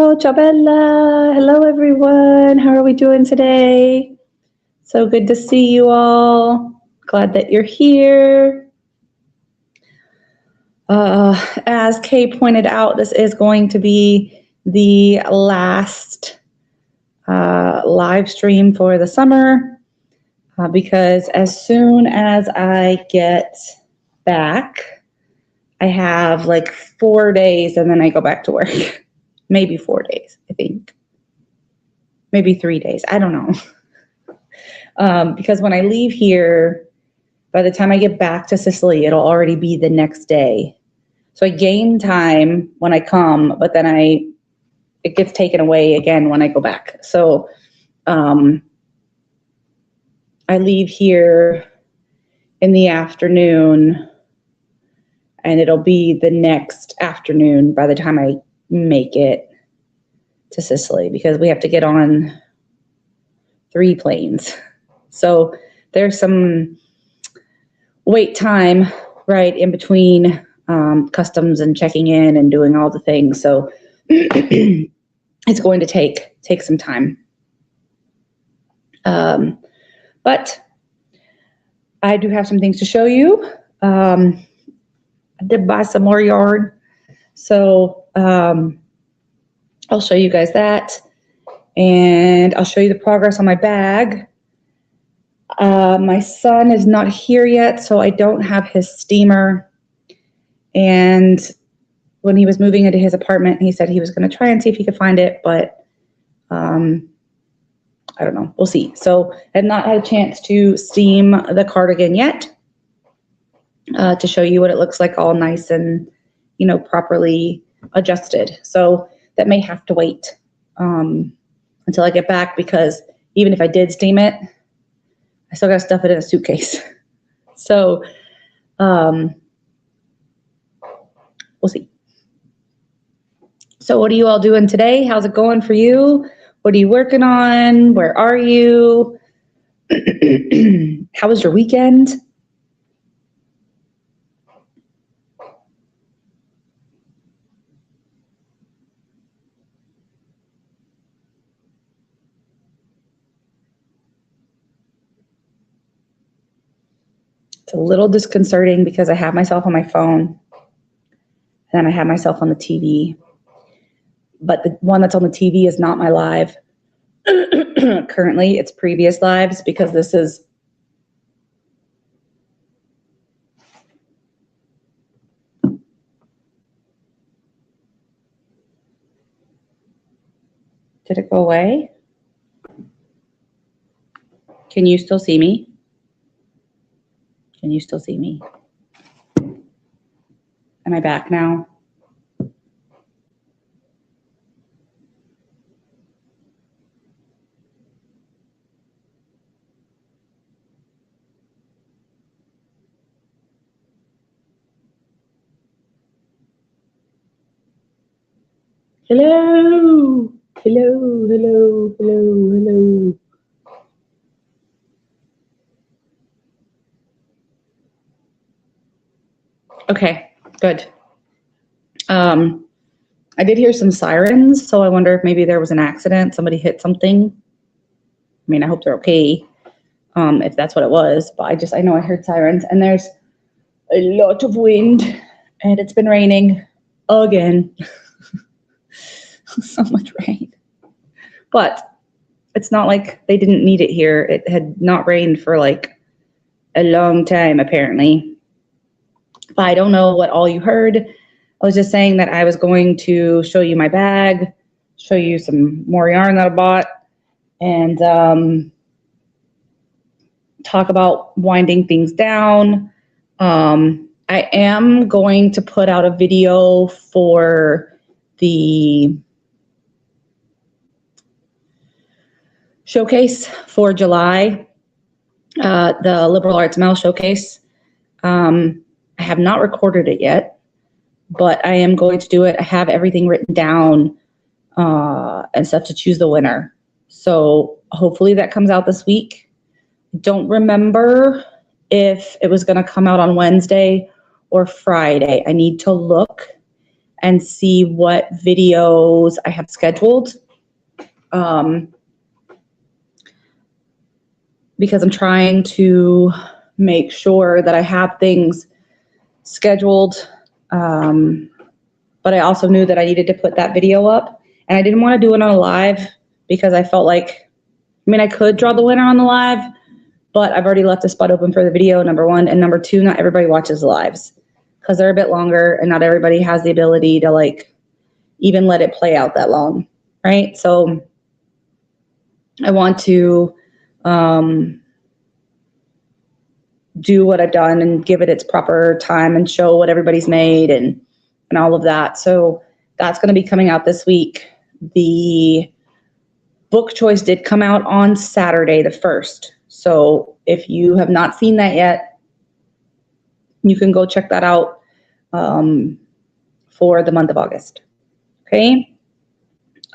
Ciao, ciao bella. Hello, everyone. How are we doing today? So good to see you all. Glad that you're here. As Kay pointed out, this is going to be the last live stream for the summer because as soon as I get back, I have like 4 days and then I go back to work. Maybe 4 days, I think. Maybe 3 days. I don't know. Because when I leave here, by the time I get back to Sicily, it'll already be the next day. So I gain time when I come, but then it gets taken away again when I go back. So I leave here in the afternoon, and it'll be the next afternoon by the time I make it to Sicily because we have to get on 3 planes. So there's some wait time right in between customs and checking in and doing all the things. So it's going to take some time. But I do have some things to show you. I did buy some more yarn. So I'll show you guys that, and I'll show you the progress on my bag. My son is not here yet, so I don't have his steamer. And when he was moving into his apartment, he said he was going to try and see if he could find it, but I don't know. We'll see. So I have not had a chance to steam the cardigan yet to show you what it looks like, all nice and, properly adjusted. So that may have to wait until I get back, because even if I did steam it, I still got to stuff it in a suitcase. So we'll see. So what are you all doing today? How's it going for you? What are you working on? Where are you? How was your weekend? It's a little disconcerting because I have myself on my phone and I have myself on the TV. But the one that's on the TV is not my live. Currently, it's previous lives because this is Did it go away? Can you still see me? Can you still see me? Am I back now? Hello, hello, hello, hello, hello. Okay, good. I did hear some sirens, so I wonder if maybe there was an accident. Somebody hit something. I mean, I hope they're okay, if that's what it was. But I know I heard sirens, and there's a lot of wind, and it's been raining again. So much rain. But it's not like they didn't need it here. It had not rained for like a long time, apparently. But I don't know what all you heard. I was just saying that I was going to show you my bag, show you some more yarn that I bought, and talk about winding things down. I am going to put out a video for the showcase for July, the Liberal Arts Mail Showcase. I have not recorded it yet, but I am going to do it. I have everything written down and stuff to choose the winner. So hopefully that comes out this week. Don't remember if it was going to come out on Wednesday or Friday. I need to look and see what videos I have scheduled. Because I'm trying to make sure that I have things scheduled. But I also knew that I needed to put that video up, and I didn't want to do it on a live because I felt like, I mean, I could draw the winner on the live, but I've already left a spot open for the video, number one, and number two, not everybody watches lives because they're a bit longer and not everybody has the ability to like even let it play out that long, right? So I want to do what I've done and give it its proper time and show what everybody's made and all of that. So that's going to be coming out this week. The book choice did come out on Saturday, the 1st. So if you have not seen that yet, you can go check that out for the month of August. Okay.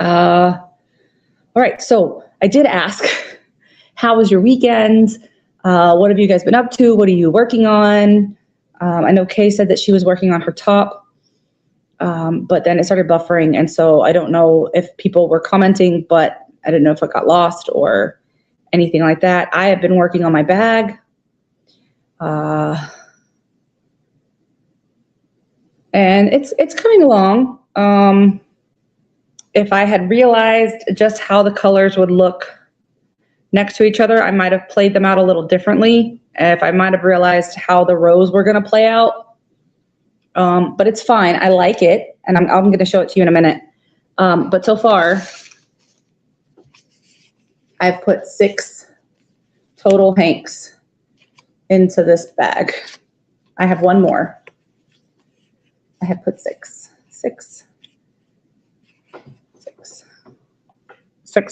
All right. So I did ask, how was your weekend? What have you guys been up to? What are you working on? I know Kay said that she was working on her top, but then it started buffering. And so I don't know if people were commenting, but I didn't know if it got lost or anything like that. I have been working on my bag. And it's coming along. If I had realized just how the colors would look next to each other, I might have played them out a little differently. If I might have realized how the rows were going to play out. But it's fine. I like it. And I'm going to show it to you in a minute. But so far, I've put 6 total hanks into this bag. I have one more. I have put 6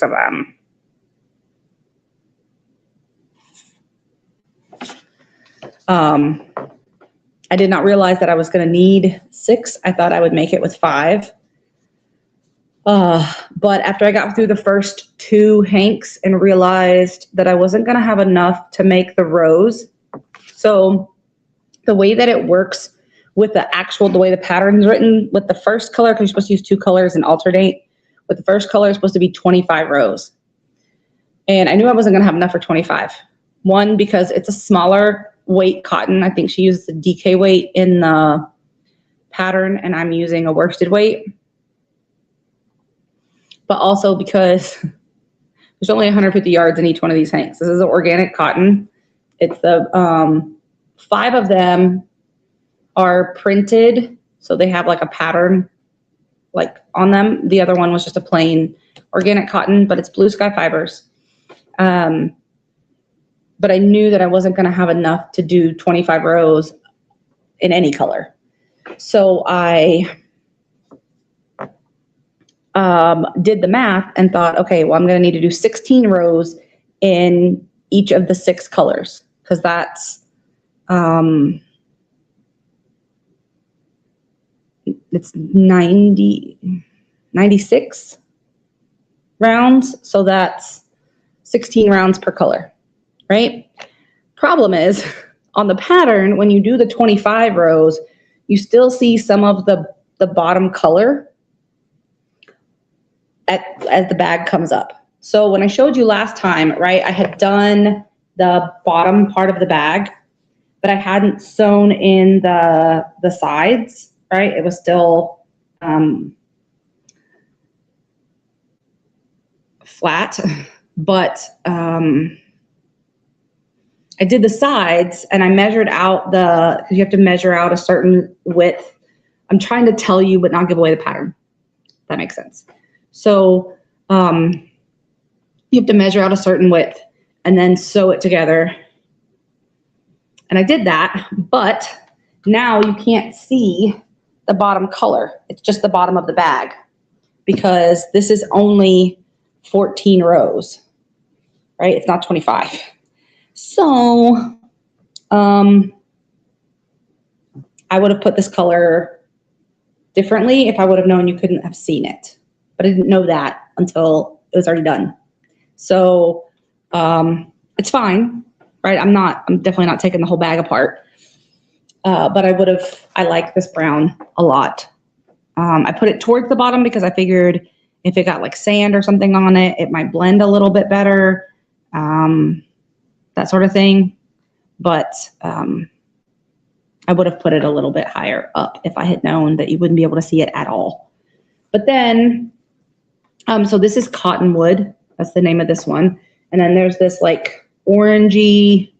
of them. I did not realize that I was going to need 6. I thought I would make it with 5. But after I got through the first 2 hanks and realized that I wasn't going to have enough to make the rows. So the way that it works with the way the pattern's written with the first color, because you're supposed to use 2 colors and alternate, with the first color is supposed to be 25 rows. And I knew I wasn't going to have enough for 25. One, because it's a smaller weight cotton. I think she used the DK weight in the pattern and I'm using a worsted weight. But also because there's only 150 yards in each one of these hanks. This is an organic cotton. It's the 5 of them are printed, so they have like a pattern like on them. The other one was just a plain organic cotton, but it's Blue Sky Fibers. But I knew that I wasn't going to have enough to do 25 rows in any color. So I did the math and thought, okay, well, I'm going to need to do 16 rows in each of the 6 colors, because that's it's 96 rounds, so that's 16 rounds per color, right? Problem is, on the pattern, when you do the 25 rows, you still see some of the bottom color as the bag comes up. So when I showed you last time, right, I had done the bottom part of the bag, but I hadn't sewn in the sides, right? It was still flat, but I did the sides and I measured out because you have to measure out a certain width. I'm trying to tell you, but not give away the pattern. If that makes sense. So you have to measure out a certain width and then sew it together. And I did that, but now you can't see the bottom color. It's just the bottom of the bag because this is only 14 rows, right? It's not 25. So I would have put this color differently if I would have known you couldn't have seen it. But I didn't know that until it was already done. So it's fine, right? I'm definitely not taking the whole bag apart. But I like this brown a lot. I put it towards the bottom because I figured if it got like sand or something on it, it might blend a little bit better, that sort of thing. But I would have put it a little bit higher up if I had known that you wouldn't be able to see it at all. But then, so this is Cottonwood. That's the name of this one. And then there's this like orangey,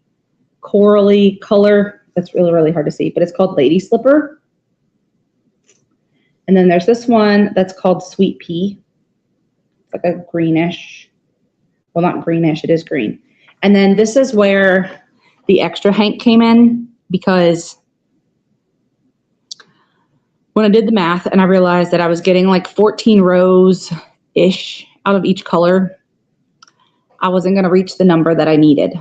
corally color. That's really, really hard to see, but it's called Lady Slipper. And then there's this one that's called Sweet Pea. It's like a greenish, well, not greenish, it is green. And then this is where the extra hank came in, because when I did the math and I realized that I was getting like 14 rows-ish out of each color, I wasn't going to reach the number that I needed.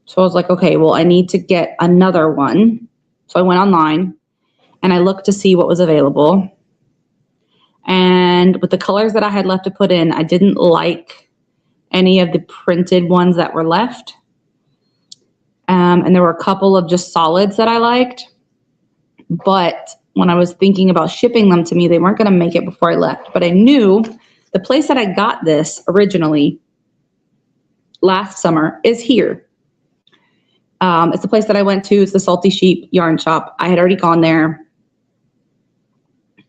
So I was like, okay, well, I need to get another one. So I went online and I looked to see what was available. And with the colors that I had left to put in, I didn't like any of the printed ones that were left. And there were a couple of just solids that I liked. But when I was thinking about shipping them to me, they weren't going to make it before I left. But I knew the place that I got this originally last summer is here. It's the place that I went to. It's the Salty Sheep Yarn Shop. I had already gone there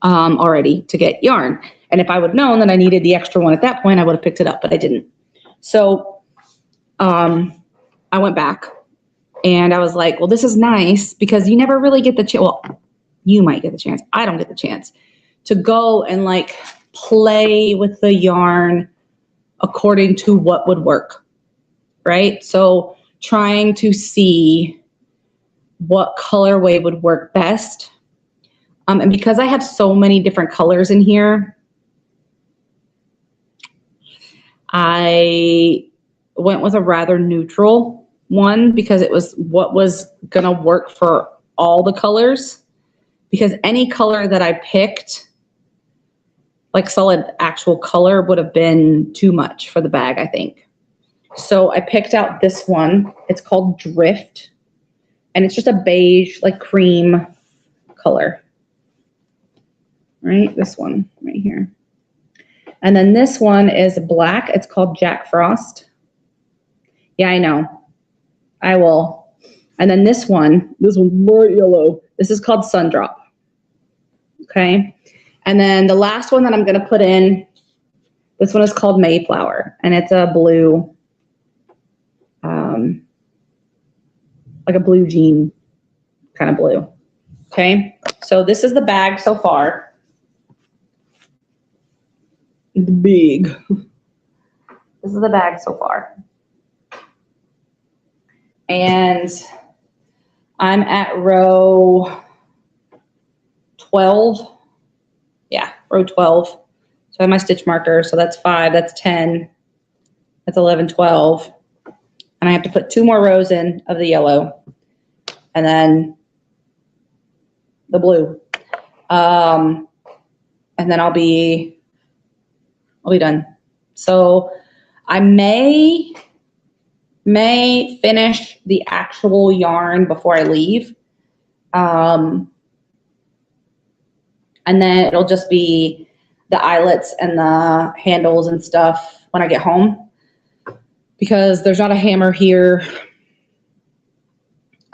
already to get yarn. And if I would have known that I needed the extra one at that point, I would have picked it up, but I didn't. So I went back and I was like, well, this is nice because you never really get the chance. Well, you might get the chance. I don't get the chance to go and like play with the yarn according to what would work, right? So trying to see what colorway would work best. And because I have so many different colors in here, I went with a rather neutral one because it was what was going to work for all the colors. Because any color that I picked, like solid actual color, would have been too much for the bag, I think. So I picked out this one. It's called Drift. And it's just a beige, like cream color. Right? This one right here. And then this one is black. It's called Jack Frost. Yeah, I know. I will. And then this one's more yellow. This is called Sundrop. Okay. And then the last one that I'm going to put in, this one is called Mayflower. And it's a blue, like a blue jean kind of blue. Okay. So this is the bag so far. It's big. This is the bag so far. And I'm at row 12. Yeah, row 12. So I have my stitch marker. So that's 5, that's 10, that's 11, 12. And I have to put 2 more rows in of the yellow and then the blue. And then I'll be done. So I may finish the actual yarn before I leave. And then it'll just be the eyelets and the handles and stuff when I get home, because there's not a hammer here.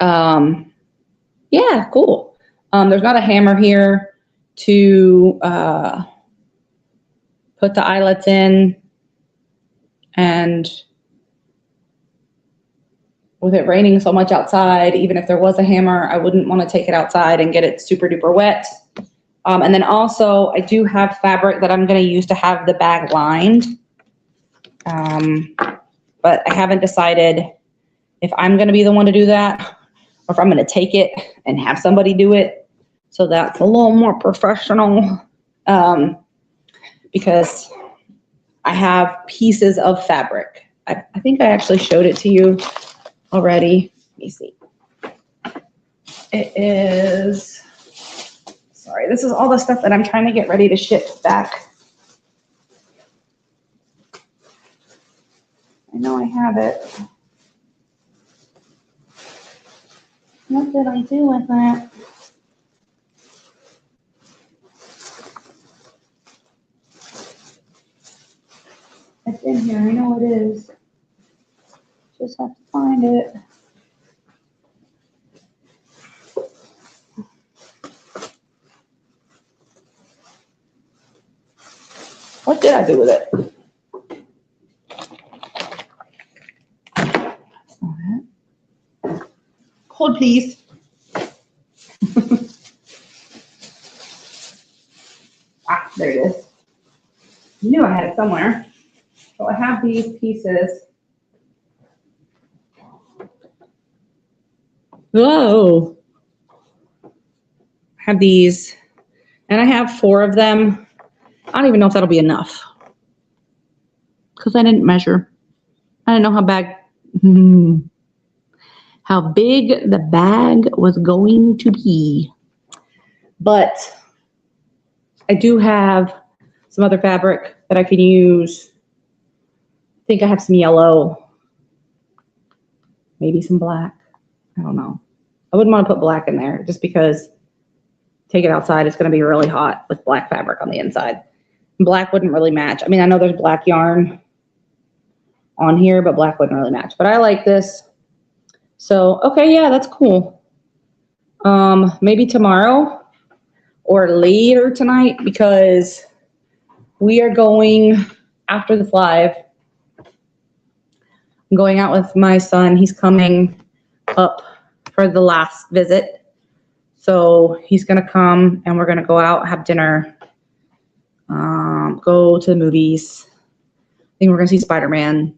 Yeah, cool. There's not a hammer here to put the eyelets in, and with it raining so much outside, even if there was a hammer, I wouldn't want to take it outside and get it super duper wet. And then also I do have fabric that I'm going to use to have the bag lined. But I haven't decided if I'm going to be the one to do that or if I'm going to take it and have somebody do it. So that's a little more professional, because I have pieces of fabric. I think I actually showed it to you already. Let me see. It is, sorry, this is all the stuff that I'm trying to get ready to ship back. I know I have it. What did I do with that? in here. I know it is. Just have to find it. What did I do with it? That's not it. Hold, please. Ah, there it is. I knew I had it somewhere. So I have these pieces. Whoa. I have these, and I have 4 of them. I don't even know if that'll be enough because I didn't measure. I didn't know how big the bag was going to be. But I do have some other fabric that I can use. I think I have some yellow, maybe some black. I don't know. I wouldn't want to put black in there just because take it outside, it's going to be really hot with black fabric on the inside. Black wouldn't really match. I mean, I know there's black yarn on here, but black wouldn't really match. But I like this. So, okay, yeah, that's cool. Maybe tomorrow or later tonight because we are going after this live. I'm going out with my son. He's coming up for the last visit. So he's going to come and we're going to go out, have dinner, go to the movies. I think we're going to see Spider-Man.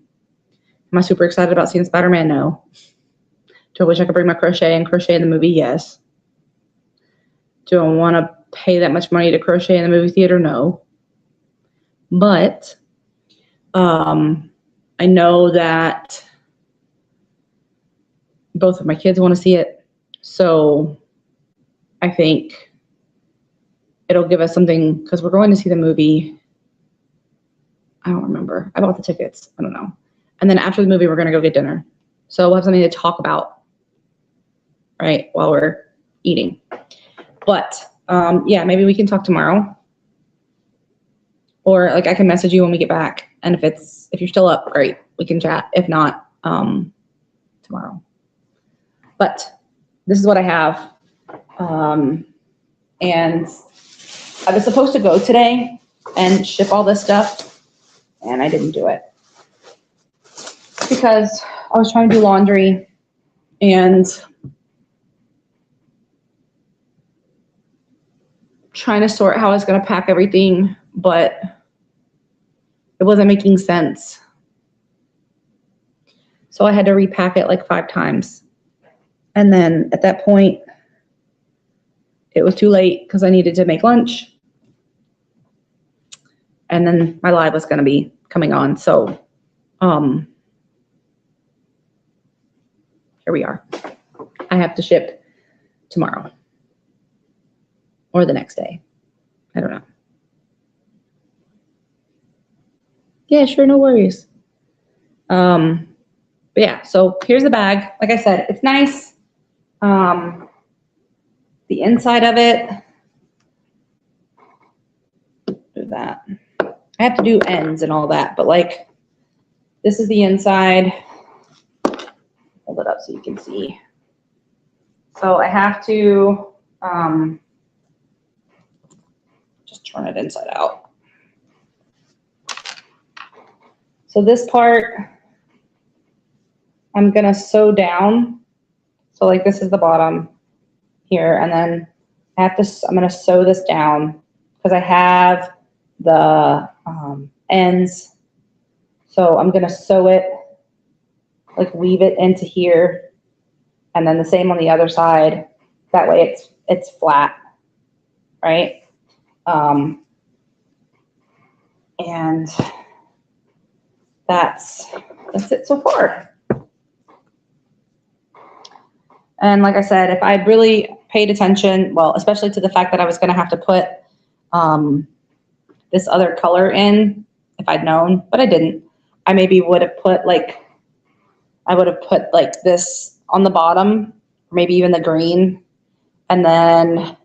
Am I super excited about seeing Spider-Man? No. Do I wish I could bring my crochet and crochet in the movie? Yes. Do I want to pay that much money to crochet in the movie theater? No. But I know that both of my kids want to see it. So I think it'll give us something because we're going to see the movie. I don't remember. I bought the tickets. I don't know. And then after the movie, we're going to go get dinner. So we'll have something to talk about, right, while we're eating. But, yeah, maybe we can talk tomorrow. Or, like, I can message you when we get back. And if you're still up, great, we can chat. If not, tomorrow. But this is what I have. And I was supposed to go today and ship all this stuff, and I didn't do it because I was trying to do laundry and trying to sort how I was going to pack everything, but it wasn't making sense. So I had to repack it like 5 times. And then at that point, it was too late because I needed to make lunch. And then my live was going to be coming on. So here we are. I have to ship tomorrow or the next day. I don't know. Yeah, sure, no worries. But yeah, so here's the bag. Like I said, it's nice. The inside of it, do that. I have to do ends and all that, but like, this is the inside. Hold it up so you can see. So I have to just turn it inside out. So this part, I'm gonna sew down. So like this is the bottom here, and then I'm gonna sew this down because I have the ends. So I'm gonna sew it, like weave it into here, and then the same on the other side. That way it's flat, right? And that's it so far. And like I said, if I'd really paid attention, well, especially to the fact that I was going to have to put this other color in, if I'd known, but I didn't. I maybe would have put like, this on the bottom, maybe even the green. And then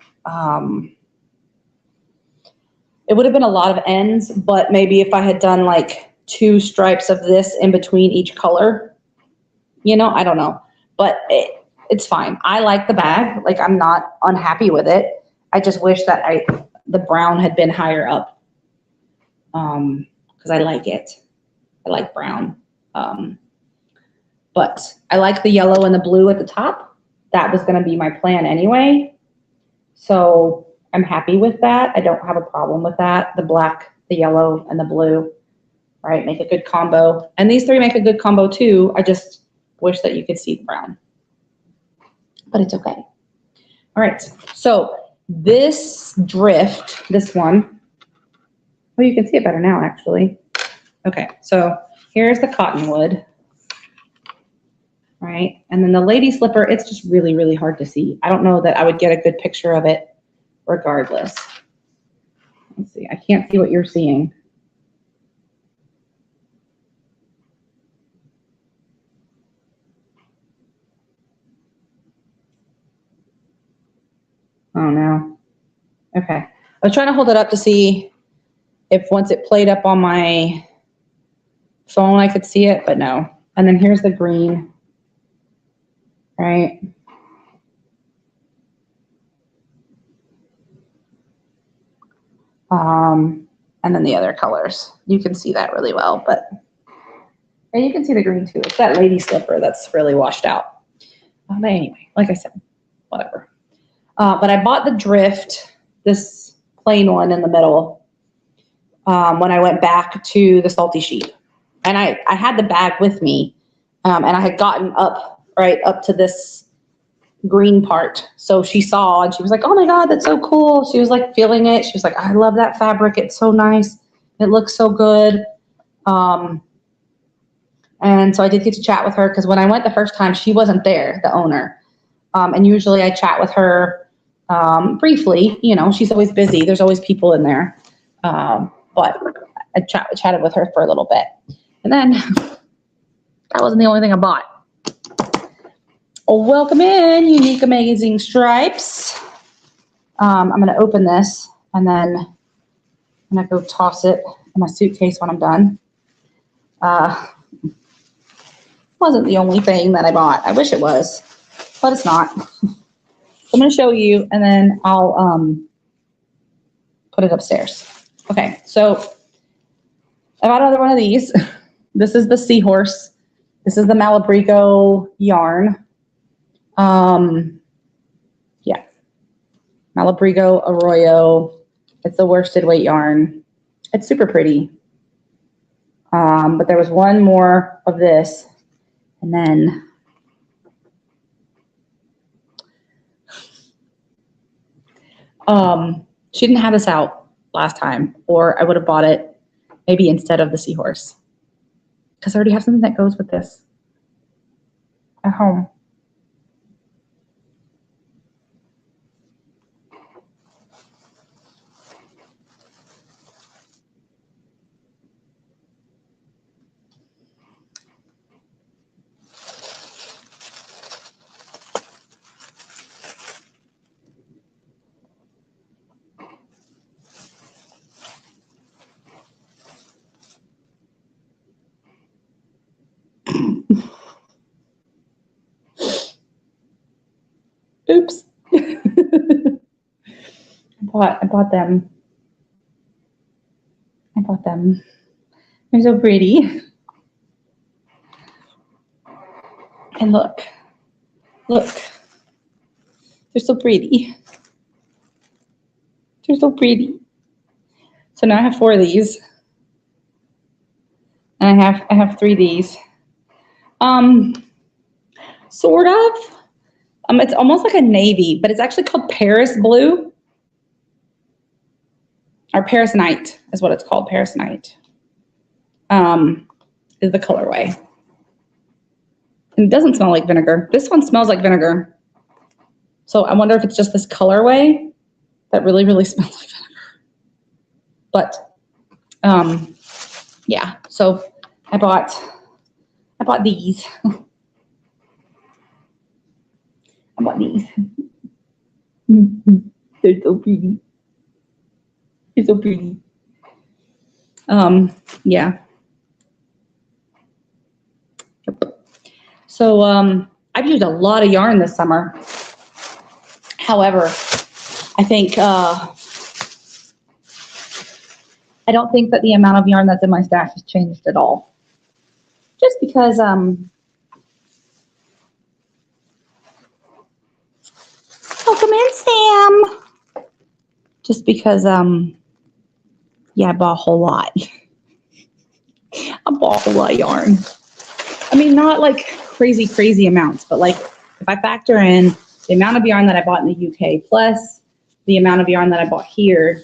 it would have been a lot of ends, but maybe if I had done like 2 stripes of this in between each color. You know, I don't know, but it's fine. I like the bag. Like, I'm not unhappy with it. I just wish that the brown had been higher up, because I like it. I like brown. But I like the yellow and the blue at the top. That was going to be my plan anyway. So I'm happy with that. I don't have a problem with that. The black, the yellow, and the blue, right, make a good combo. And these 3 make a good combo too. I just wish that you could see the brown. But it's okay. All right, so this drift, this one, well, you can see it better now, actually. Okay, so here's the cottonwood, right? And then the lady slipper, it's just really, really hard to see. I don't know that I would get a good picture of it regardless. Let's see, I can't see what you're seeing. Oh no. Okay. I was trying to hold it up to see if once it played up on my phone I could see it, but no. And then here's the green, right? And then the other colors. You can see that really well, but and you can see the green too. It's that lady slipper that's really washed out. But anyway, like I said, whatever. But I bought the drift, this plain one in the middle, when I went back to the Salty Sheep. And I had the bag with me, and I had gotten up to this green part. So she saw and she was like, oh my God, that's so cool. She was like feeling it. She was like, I love that fabric. It's so nice. It looks so good. And so I did get to chat with her because when I went the first time, she wasn't there, the owner. And usually I chat with her briefly. You know, she's always busy. There's always people in there. But I chatted with her for a little bit. And then that wasn't the only thing I bought. Welcome in, Unique Amazing Stripes. I'm going to open this and then I'm going to go toss it in my suitcase when I'm done. Wasn't the only thing that I bought. I wish it was, but it's not. I'm going to show you and then I'll put it upstairs. Okay, so I bought another one of these. This is the Seahorse. This is the Malabrigo yarn. Yeah, Malabrigo Arroyo. It's the worsted weight yarn. It's super pretty. But there was one more of this, and then she didn't have this out last time, or I would have bought it maybe instead of the Seahorse, because I already have something that goes with this at home. Oops. I bought them. They're so pretty. And look. They're so pretty. They're so pretty. So now I have 4 of these. And I have 3 of these. Sort of. It's almost like a navy, but it's actually called Paris Blue. Or Paris Night is what it's called. Paris Night is the colorway. And it doesn't smell like vinegar. This one smells like vinegar. So I wonder if it's just this colorway that really, really smells like vinegar. But yeah, so I bought these. I bought these. They're so pretty. They're so pretty. Yeah. So I've used a lot of yarn this summer. However, I think I don't think that the amount of yarn that's in my stash has changed at all. Just because welcome in, Sam. Just because yeah, I bought a whole lot. I bought a whole lot of yarn. I mean, not like crazy amounts, but like if I factor in the amount of yarn that I bought in the UK plus the amount of yarn that I bought here,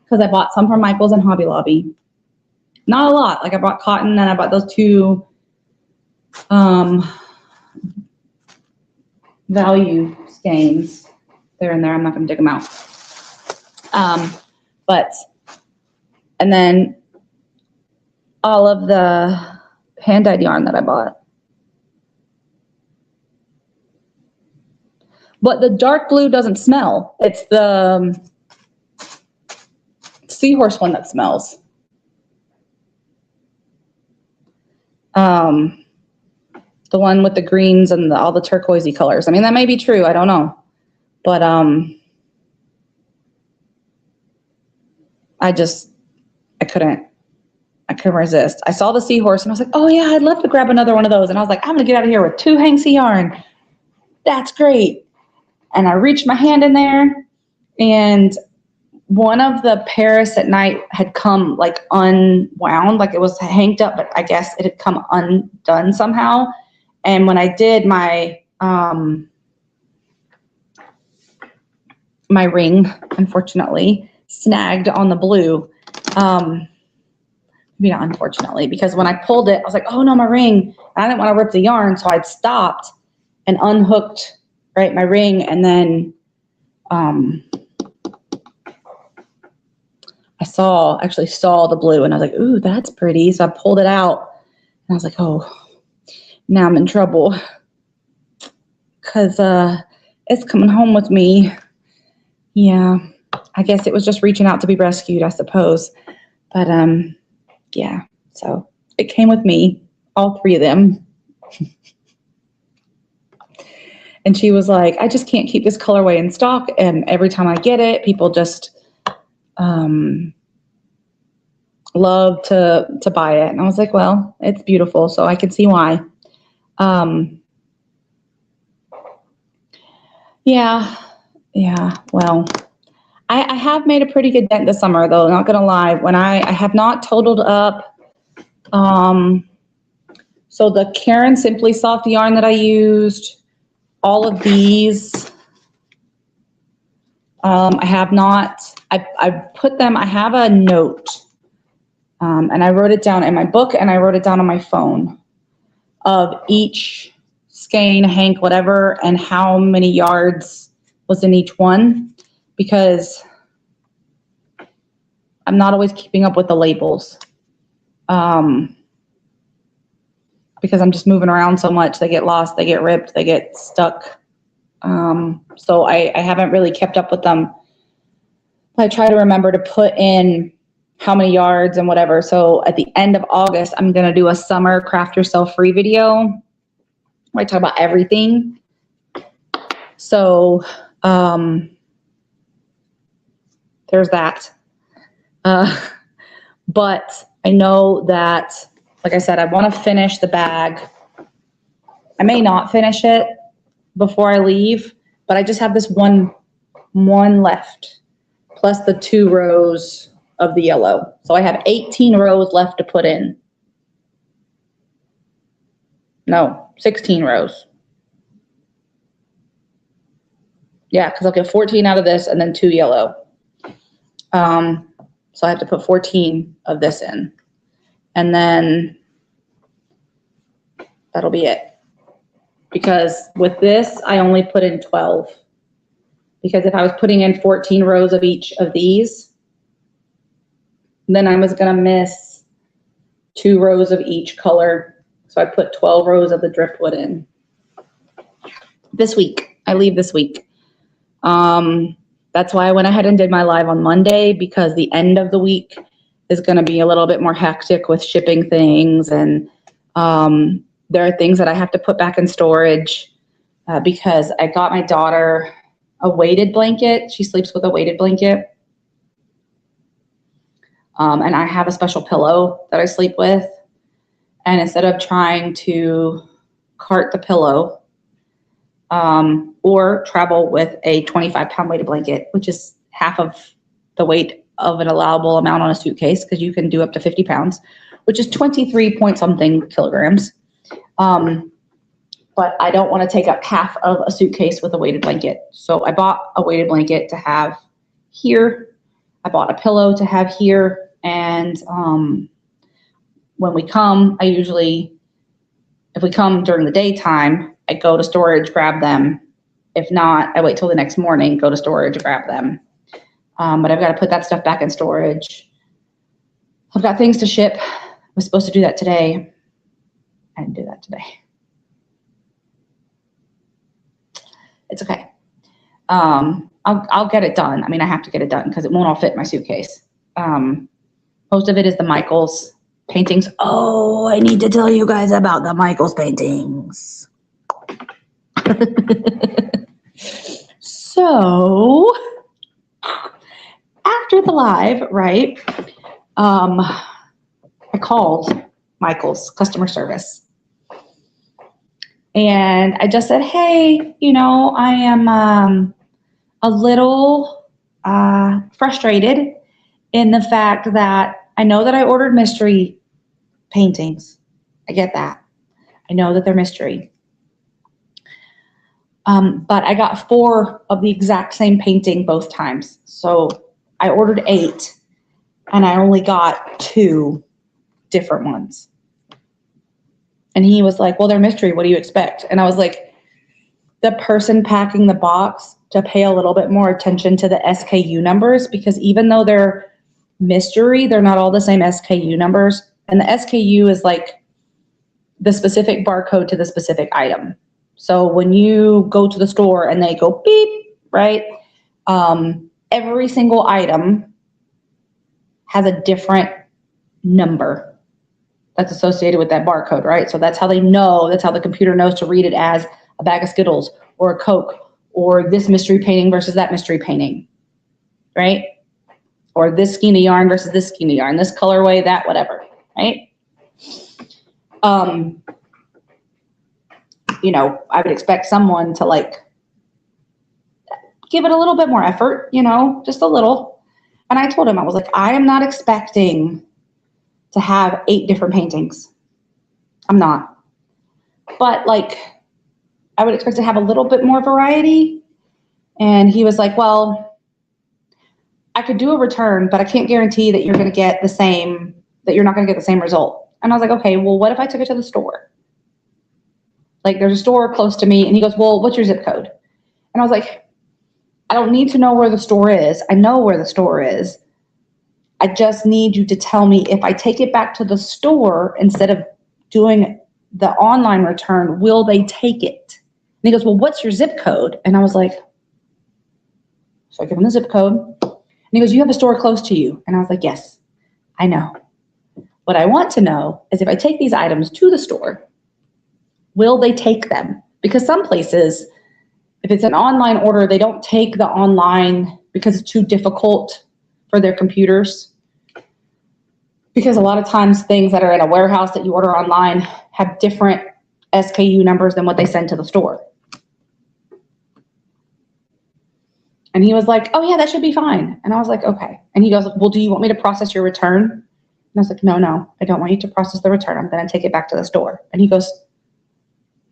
because I bought some from Michaels and Hobby Lobby. Not a lot. Like I bought cotton and I bought those two value skeins. They're in there. I'm not going to dig them out. And then all of the hand-dyed yarn that I bought. But the dark blue doesn't smell. It's the seahorse one that smells. The one with the greens and all the turquoisey colors. I mean, that may be true. I don't know. But I couldn't resist. I saw the seahorse and I was like, oh yeah, I'd love to grab another one of those. And I was like, I'm gonna get out of here with 2 hanks of yarn. That's great. And I reached my hand in there and one of the Paris at night had come like unwound, like it was hanked up, but I guess it had come undone somehow. And when I did my my ring, unfortunately, snagged on the blue. Maybe not unfortunately, because when I pulled it, I was like, oh no, my ring. I didn't want to rip the yarn, so I'd stopped and unhooked, right, my ring, and then I actually saw the blue, and I was like, ooh, that's pretty. So I pulled it out, and I was like, oh, now I'm in trouble, because it's coming home with me. Yeah, I guess it was just reaching out to be rescued, I suppose. But yeah, so it came with me, all 3 of them. And she was like, I just can't keep this colorway in stock. And every time I get it, people just love to buy it. And I was like, well, it's beautiful, so I can see why. Yeah, well, I have made a pretty good dent this summer, though, not gonna lie. When I have not totaled up, so the Caron Simply Soft yarn that I used, all of these, I have not, I put them, I have a note, and I wrote it down in my book and I wrote it down on my phone of each skein, hank, whatever, and how many yards was in each one, because I'm not always keeping up with the labels, because I'm just moving around so much. They get lost, they get ripped, they get stuck. So I haven't really kept up with them. I try to remember to put in how many yards and whatever. So at the end of August, I'm going to do a summer craft yourself free video where I talk about everything. So there's that. But I know that, like I said, I want to finish the bag. I may not finish it before I leave, but I just have this one left, plus the 2 rows of the yellow. So I have 18 rows left to put in. No, 16 rows. Yeah, because I'll get 14 out of this and then 2 yellow. So I have to put 14 of this in. And then that'll be it. Because with this, I only put in 12. Because if I was putting in 14 rows of each of these, then I was going to miss 2 rows of each color. So I put 12 rows of the driftwood in. This week. I leave this week. That's why I went ahead and did my live on Monday, because the end of the week is going to be a little bit more hectic with shipping things and There are things that I have to put back in storage because I got my daughter a weighted blanket. She sleeps with a weighted blanket. And I have a special pillow that I sleep with. And instead of trying to cart the pillow or travel with a 25-pound weighted blanket, which is half of the weight of an allowable amount on a suitcase, because you can do up to 50 pounds, which is 23 point something kilograms. But I don't want to take up half of a suitcase with a weighted blanket. So I bought a weighted blanket to have here. I bought a pillow to have here. And when we come, if we come during the daytime, I go to storage, grab them. If not, I wait till the next morning, go to storage, grab them. But I've got to put that stuff back in storage. I've got things to ship. I was supposed to do that today. I didn't do that today. It's okay. I'll get it done. I mean, I have to get it done because it won't all fit in my suitcase. Most of it is the Michaels paintings. Oh, I need to tell you guys about the Michaels paintings. So after the live, right, I called Michaels customer service. And I just said, hey, I am a little frustrated in the fact that I know that I ordered mystery paintings. I get that. I know that they're mystery. But I got 4 of the exact same painting both times. So I ordered 8 and I only got 2 different ones. And he was like, well, they're mystery. What do you expect? And I was like, the person packing the box to pay a little bit more attention to the SKU numbers, because even though they're mystery, they're not all the same SKU numbers. And the SKU is like the specific barcode to the specific item. So when you go to the store and they go beep, right? Every single item has a different number that's associated with that barcode, right? So that's how they know, that's how the computer knows to read it as a bag of Skittles or a Coke or this mystery painting versus that mystery painting, right? Or this skein of yarn versus this skein of yarn, this colorway, that, whatever, right? I would expect someone to like give it a little bit more effort, just a little. And I told him, I was like, I am not expecting to have 8 different paintings. I'm not. But like, I would expect to have a little bit more variety. And he was like, well, I could do a return, but I can't guarantee that you're going to get the same, that you're not going to get the same result. And I was like, okay, well, what if I took it to the store? Like, there's a store close to me. And he goes, well, what's your zip code? And I was like, I don't need to know where the store is. I know where the store is. I just need you to tell me if I take it back to the store instead of doing the online return, will they take it? And he goes, well, what's your zip code? And I was like, so I give him the zip code. And he goes, you have a store close to you. And I was like, yes, I know. What I want to know is if I take these items to the store, will they take them? Because some places, if it's an online order, they don't take the online because it's too difficult for their computers. Because a lot of times things that are in a warehouse that you order online have different SKU numbers than what they send to the store. And he was like, oh yeah, that should be fine. And I was like, okay. And he goes, well, do you want me to process your return? And I was like, no, I don't want you to process the return. I'm going to take it back to the store. And he goes,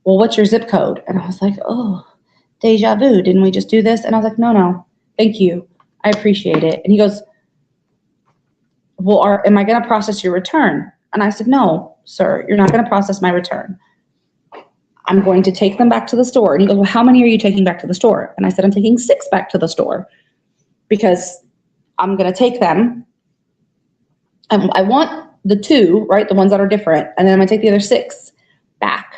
well, what's your zip code? And I was like, oh, deja vu. Didn't we just do this? And I was like, no, thank you. I appreciate it. And he goes, well, am I going to process your return? And I said, no, sir, you're not going to process my return. I'm going to take them back to the store. And he goes, well, how many are you taking back to the store? And I said, I'm taking 6 back to the store because I'm going to take them. I want the 2, right? The ones that are different. And then I'm going to take the other 6 back.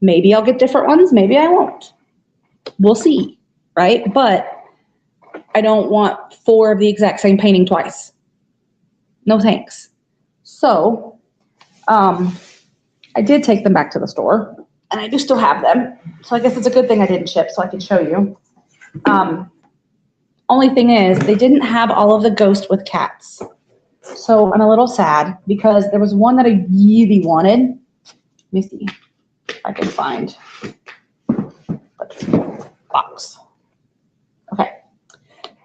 Maybe I'll get different ones. Maybe I won't. We'll see, right? But I don't want 4 of the exact same painting twice. No thanks. So I did take them back to the store, and I do still have them. So I guess it's a good thing I didn't ship, so I can show you. Only thing is, they didn't have all of the Ghost with cats. So I'm a little sad because there was one that I really wanted. Let me see if I can find the box. Okay.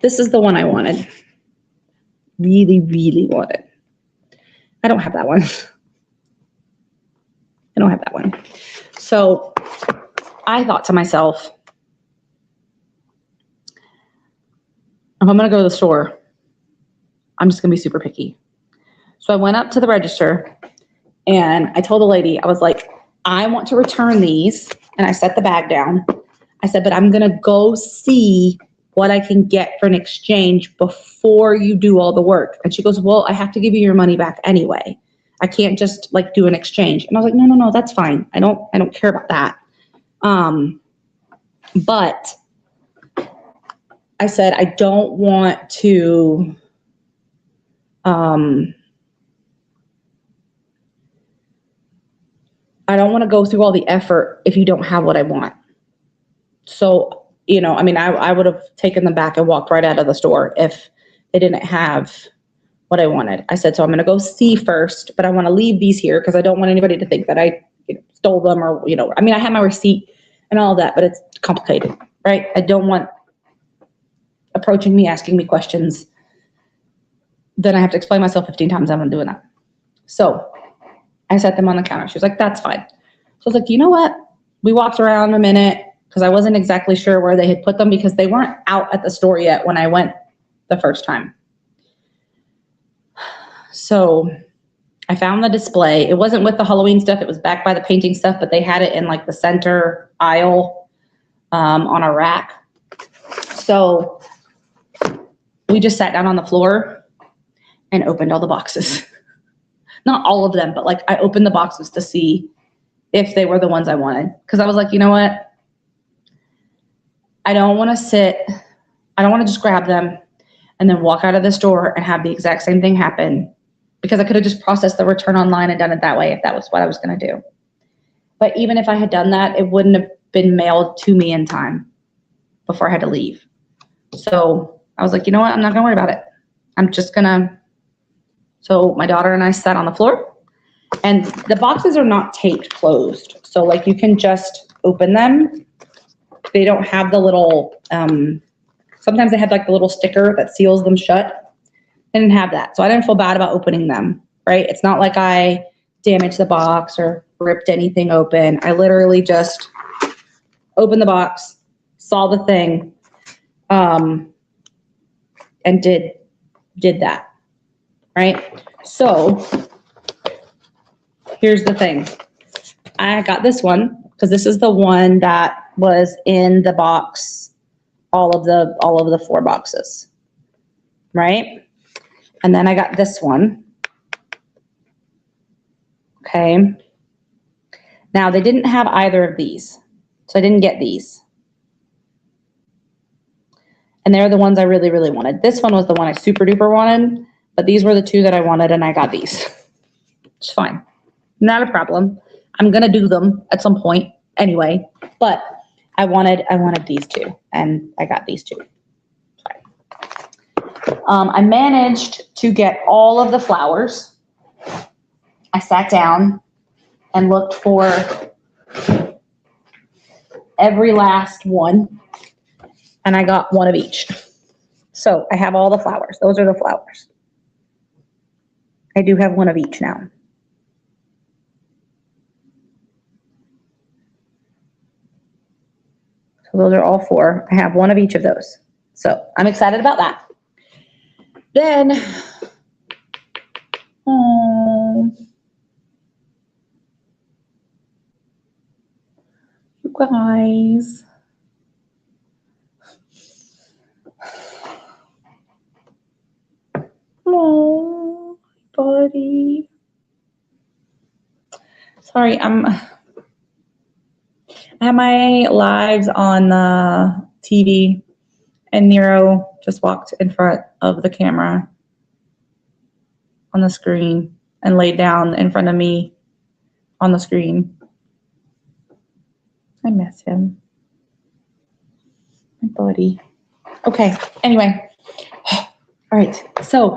This is the one I wanted. Really, really wanted. I don't have that one. I don't have that one. So I thought to myself, if I'm going to go to the store, I'm just going to be super picky. So I went up to the register and I told the lady, I was like, I want to return these. And I set the bag down. I said, but I'm going to go see what I can get for an exchange before you do all the work. And she goes, well, I have to give you your money back anyway. I can't just like do an exchange. And I was like, no, that's fine. I don't care about that. But I said, I don't want to, I don't want to go through all the effort if you don't have what I want. So, you know, I mean, I would have taken them back and walked right out of the store if they didn't have what I wanted. I said, so I'm going to go see first, but I want to leave these here because I don't want anybody to think that I stole them or, you know, I mean, I have my receipt and all that, but it's complicated, right? I don't want approaching me, asking me questions. Then I have to explain myself 15 times. I'm not doing that. So I set them on the counter. She was like, that's fine. So I was like, you know what? We walked around a minute because I wasn't exactly sure where they had put them because they weren't out at the store yet when I went the first time. So I found the display. It wasn't with the Halloween stuff. It was back by the painting stuff, but they had it in like the center aisle on a rack. So we just sat down on the floor and opened all the boxes. Not all of them, but like I opened the boxes to see if they were the ones I wanted. Because I was like, you know what? I don't want to just grab them and then walk out of the store and have the exact same thing happen. Because I could have just processed the return online and done it that way if that was what I was going to do. But even if I had done that, it wouldn't have been mailed to me in time before I had to leave. So I was like, you know what? I'm not going to worry about it. I'm just going to. So my daughter and I sat on the floor, and the boxes are not taped closed. So like you can just open them. They don't have the little, sometimes they had like the little sticker that seals them shut. I didn't have that. So I didn't feel bad about opening them, right? It's not like I damaged the box or ripped anything open. I literally just opened the box, saw the thing, and did that, right? So here's the thing. I got this one because this is the one that was in the box, all of the 4 boxes, right? And then I got this one. Okay. Now they didn't have either of these, so I didn't get these. And they're the ones I really, really wanted. This one was the one I super duper wanted, but these were the 2 that I wanted and I got these. It's fine. Not a problem. I'm going to do them at some point anyway, but I wanted these 2 and I got these 2. I managed to get all of the flowers. I sat down and looked for every last one, and I got one of each. So I have all the flowers. Those are the flowers. I do have one of each now. So those are all 4. I have one of each of those. So I'm excited about that. Then, you guys. Oh, buddy. Sorry, I have my lives on the TV, and Nero just walked in front of the camera on the screen and laid down in front of me on the screen. I miss him. My buddy. Okay, anyway. All right, so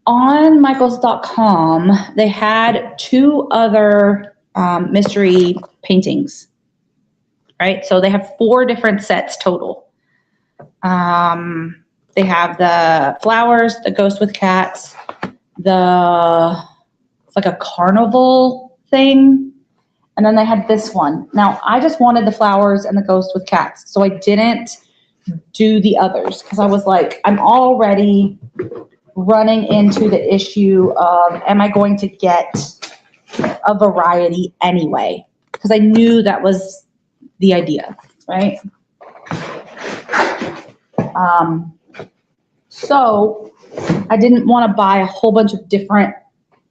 on Michaels.com, they had 2 other mystery paintings, right? So they have 4 different sets total. They have the flowers, the ghost with cats, it's like a carnival thing, and then they had this one. Now, I just wanted the flowers and the ghost with cats, so I didn't do the others because I was like, I'm already running into the issue of, am I going to get a variety anyway? Because I knew that was the idea, right? So I didn't want to buy a whole bunch of different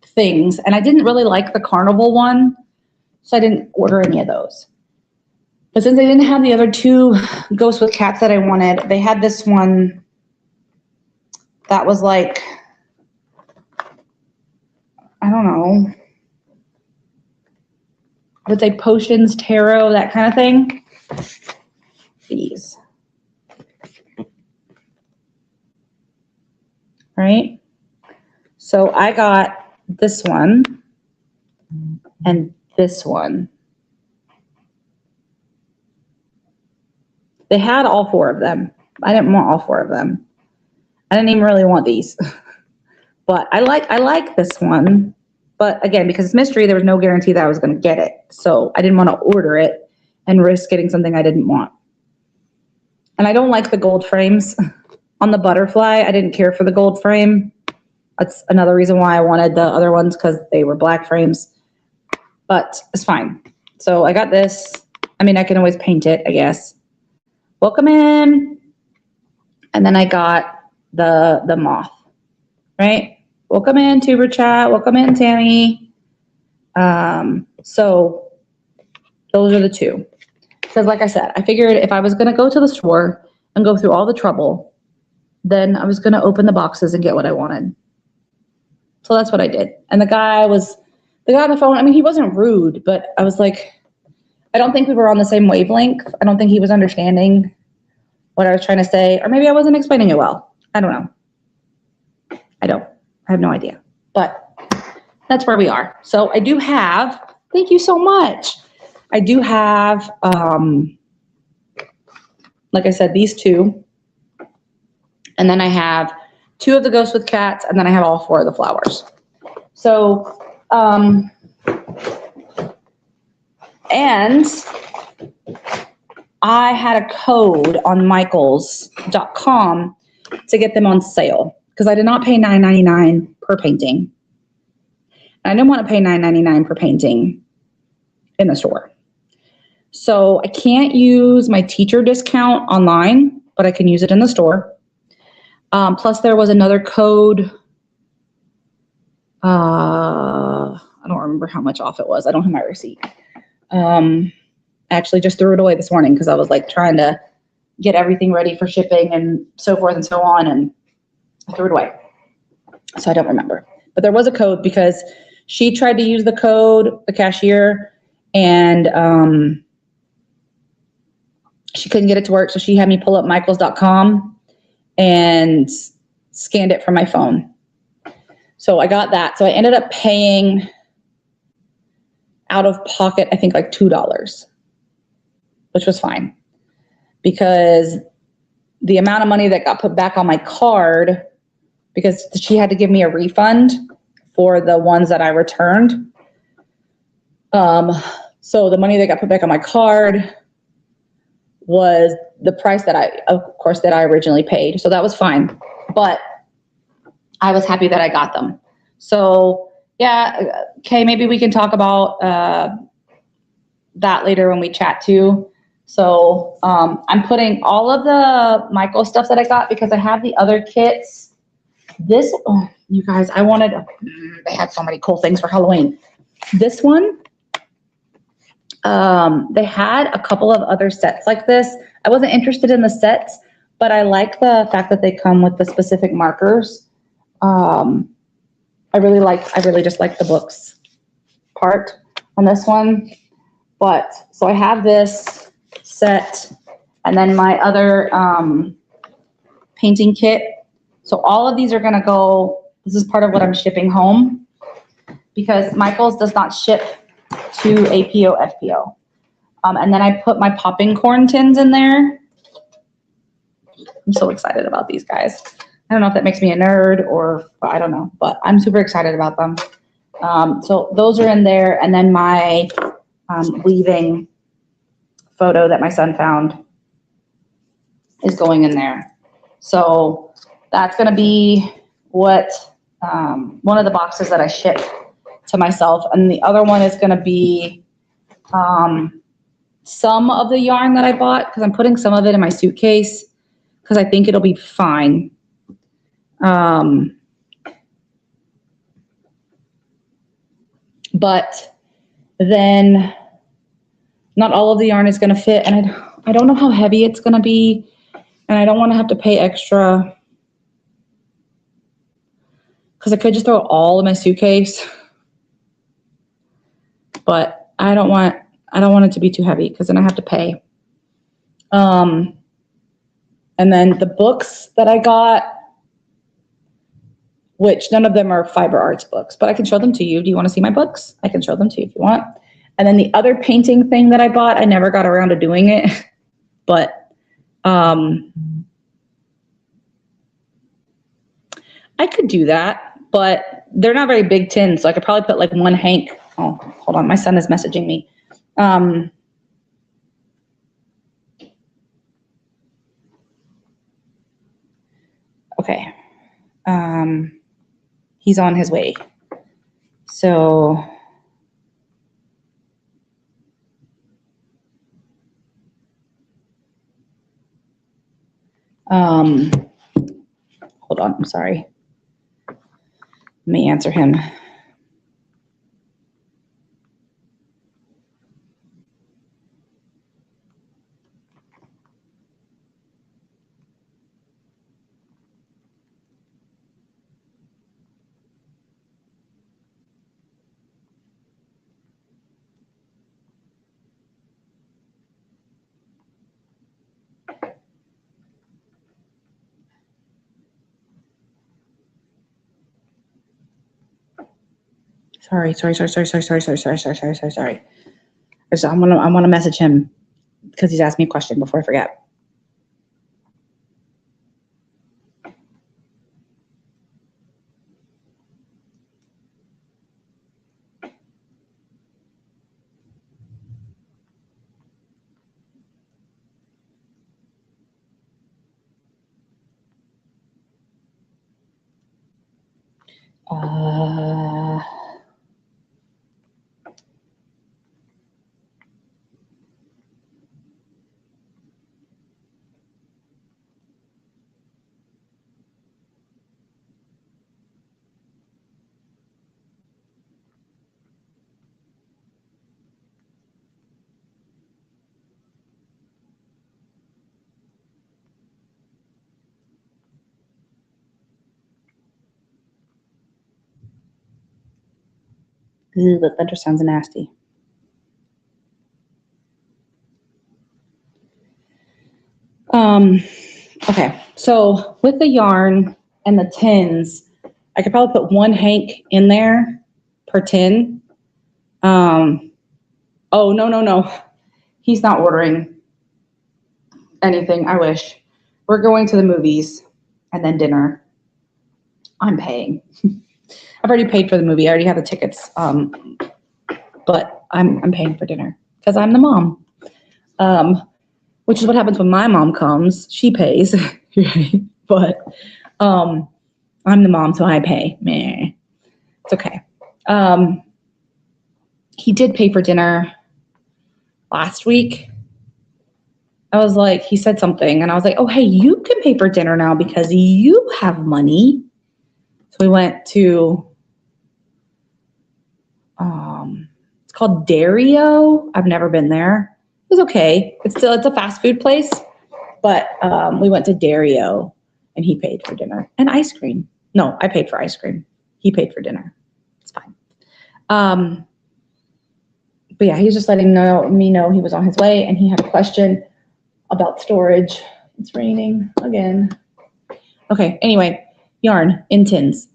things, and I didn't really like the carnival one, so I didn't order any of those. But since they didn't have the other 2 ghosts with cats that I wanted, they had this one that was like, I don't know, I would say potions, tarot, that kind of thing. These. Right? So I got this one and this one. They had all 4 of them. I didn't want all 4 of them. I didn't even really want these. But I like this one. But again, because it's mystery, there was no guarantee that I was going to get it. So I didn't want to order it and risk getting something I didn't want. And I don't like the gold frames. On the butterfly, I didn't care for the gold frame. That's another reason why I wanted the other ones, because they were black frames. But it's fine. So I got this. I mean, I can always paint it, I guess. Welcome in. And then I got the moth, right? Welcome in, Tuber Chat. Welcome in, Tammy. So those are the 2. Because like I said, I figured if I was going to go to the store and go through all the trouble, then I was going to open the boxes and get what I wanted. So that's what I did. And the guy on the phone, I mean, he wasn't rude, but I was like, I don't think we were on the same wavelength. I don't think he was understanding what I was trying to say, or maybe I wasn't explaining it well. I don't know. I have no idea, but that's where we are. So I do have, thank you so much. I do have, like I said, these 2. And then I have 2 of the ghosts with cats, and then I have all 4 of the flowers. So, and I had a code on Michaels.com to get them on sale because I did not pay $9.99 per painting. And I didn't want to pay $9.99 per painting in the store. So I can't use my teacher discount online, but I can use it in the store. Plus there was another code. I don't remember how much off it was. I don't have my receipt. I actually just threw it away this morning because I was like trying to get everything ready for shipping and so forth and so on, and I threw it away. So I don't remember. But there was a code because she tried to use the code, the cashier, and she couldn't get it to work. So she had me pull up Michaels.com and scanned it from my phone. So I got that. So I ended up paying out of pocket, I think like $2, which was fine because the amount of money that got put back on my card, because she had to give me a refund for the ones that I returned. So the money that got put back on my card was the price that I originally paid. So that was fine, but I was happy that I got them. So yeah, okay, maybe we can talk about that later when we chat too. So I'm putting all of the Michael stuff that I got because I have the other kits. This, oh, you guys, they had so many cool things for Halloween. This one, they had a couple of other sets like this. I wasn't interested in the sets, but I like the fact that they come with the specific markers. I really just like the books part on this one. But, so I have this set, and then my other painting kit. So all of these are gonna go, this is part of what I'm shipping home, because Michaels does not ship to APO, FPO. And then I put my popping corn tins in there. I'm so excited about these guys. I don't know if that makes me a nerd or I don't know, but I'm super excited about them. So those are in there, and then my weaving photo that my son found is going in there. So that's going to be what one of the boxes that I ship to myself, and the other one is going to be some of the yarn that I bought, because I'm putting some of it in my suitcase because I think it'll be fine. But then not all of the yarn is going to fit, and I don't know how heavy it's going to be, and I don't want to have to pay extra because I could just throw it all in my suitcase, but I don't want it to be too heavy because then I have to pay. And then the books that I got, which none of them are fiber arts books, but I can show them to you. Do you want to see my books? I can show them to you if you want. And then the other painting thing that I bought, I never got around to doing it, but I could do that, but they're not very big tins, so I could probably put like one hank. Oh, hold on, my son is messaging me. Okay. He's on his way. So hold on, I'm sorry. Let me answer him. Sorry. So I'm gonna message him because he's asked me a question before I forget. Ew, that just sounds nasty. Okay, so with the yarn and the tins, I could probably put one hank in there per tin. Oh, no. He's not ordering anything. I wish. We're going to the movies and then dinner. I'm paying. I've already paid for the movie. I already have the tickets. But I'm paying for dinner because I'm the mom. Which is what happens when my mom comes. She pays, right? But I'm the mom, so I pay. Meh. It's okay. He did pay for dinner last week. I was like, he said something, and I was like, oh, hey, you can pay for dinner now because you have money. So we went to, it's called Dario. I've never been there. It was okay. It's a fast food place, but we went to Dario, and he paid for dinner and ice cream. No, I paid for ice cream. he paid for dinner. It's fine. But yeah, he's just letting me know he was on his way, and he had a question about storage. It's raining again. Okay, anyway, yarn in tins.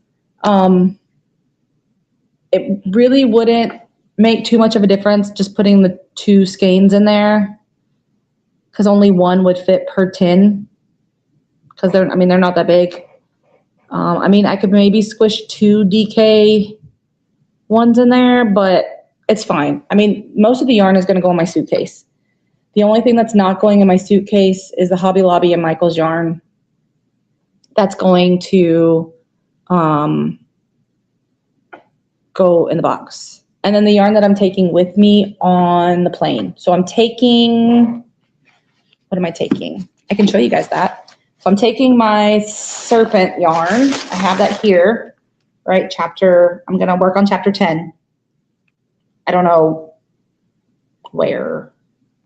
It really wouldn't make too much of a difference just putting the 2 skeins in there, because only one would fit per tin, because they're not that big. I could maybe squish 2 DK ones in there, but it's fine. Most of the yarn is going to go in my suitcase. The only thing that's not going in my suitcase is the Hobby Lobby and Michael's yarn. That's going to go in the box. And then the yarn that I'm taking with me on the plane. So I'm taking, what am I taking? I can show you guys that. So I'm taking my serpent yarn. I have that here, right? I'm going to work on chapter 10. I don't know where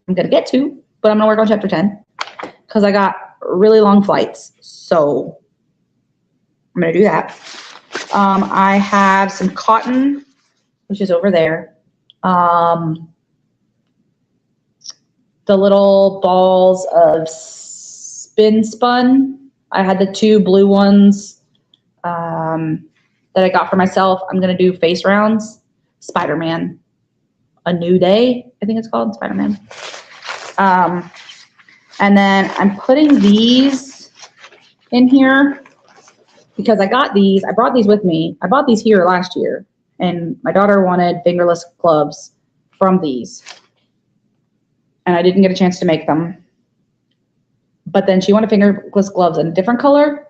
I'm going to get to, but I'm going to work on chapter 10 because I got really long flights. So I'm going to do that. I have some cotton, which is over there. The little balls of spin spun. I had the 2 blue ones that I got for myself. I'm going to do face rounds. Spider-Man. A New Day, I think it's called, Spider-Man. And then I'm putting these in here because I brought these with me. I bought these here last year, and my daughter wanted fingerless gloves from these. And I didn't get a chance to make them. But then she wanted fingerless gloves in a different color.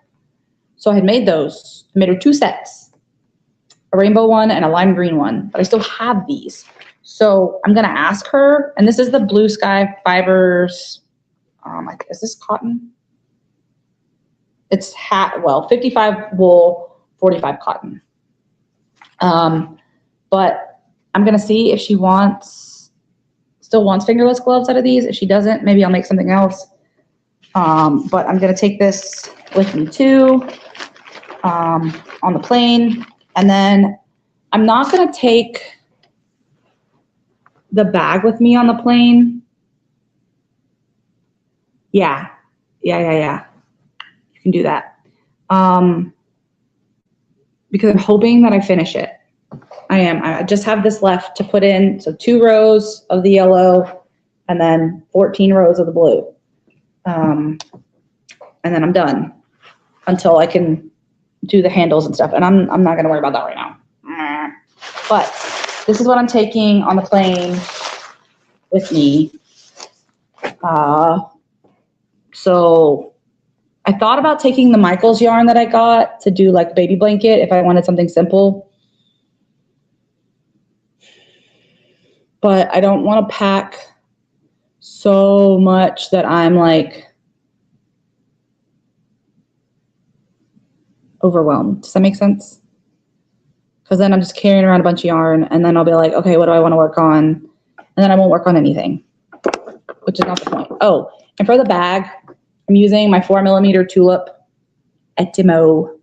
So I had made those. I made her 2 sets, a rainbow one and a lime green one, but I still have these. So I'm going to ask her, and this is the Blue Sky Fibers. Is this cotton? It's 55 wool, 45 cotton. But I'm going to see if she still wants fingerless gloves out of these. If she doesn't, maybe I'll make something else. But I'm going to take this with me too, on the plane. And then I'm not going to take the bag with me on the plane. Yeah. You can do that. Because I'm hoping that I finish it. I just have this left to put in. So 2 rows of the yellow and then 14 rows of the blue. And then I'm done until I can do the handles and stuff. And I'm not going to worry about that right now. But this is what I'm taking on the plane with me. So I thought about taking the Michael's yarn that I got to do like baby blanket if I wanted something simple. But I don't want to pack so much that I'm like overwhelmed. Does that make sense? Because then I'm just carrying around a bunch of yarn, and then I'll be like, okay, what do I want to work on? And then I won't work on anything, which is not the point. Oh, and for the bag, I'm using my 4mm tulip at Timo.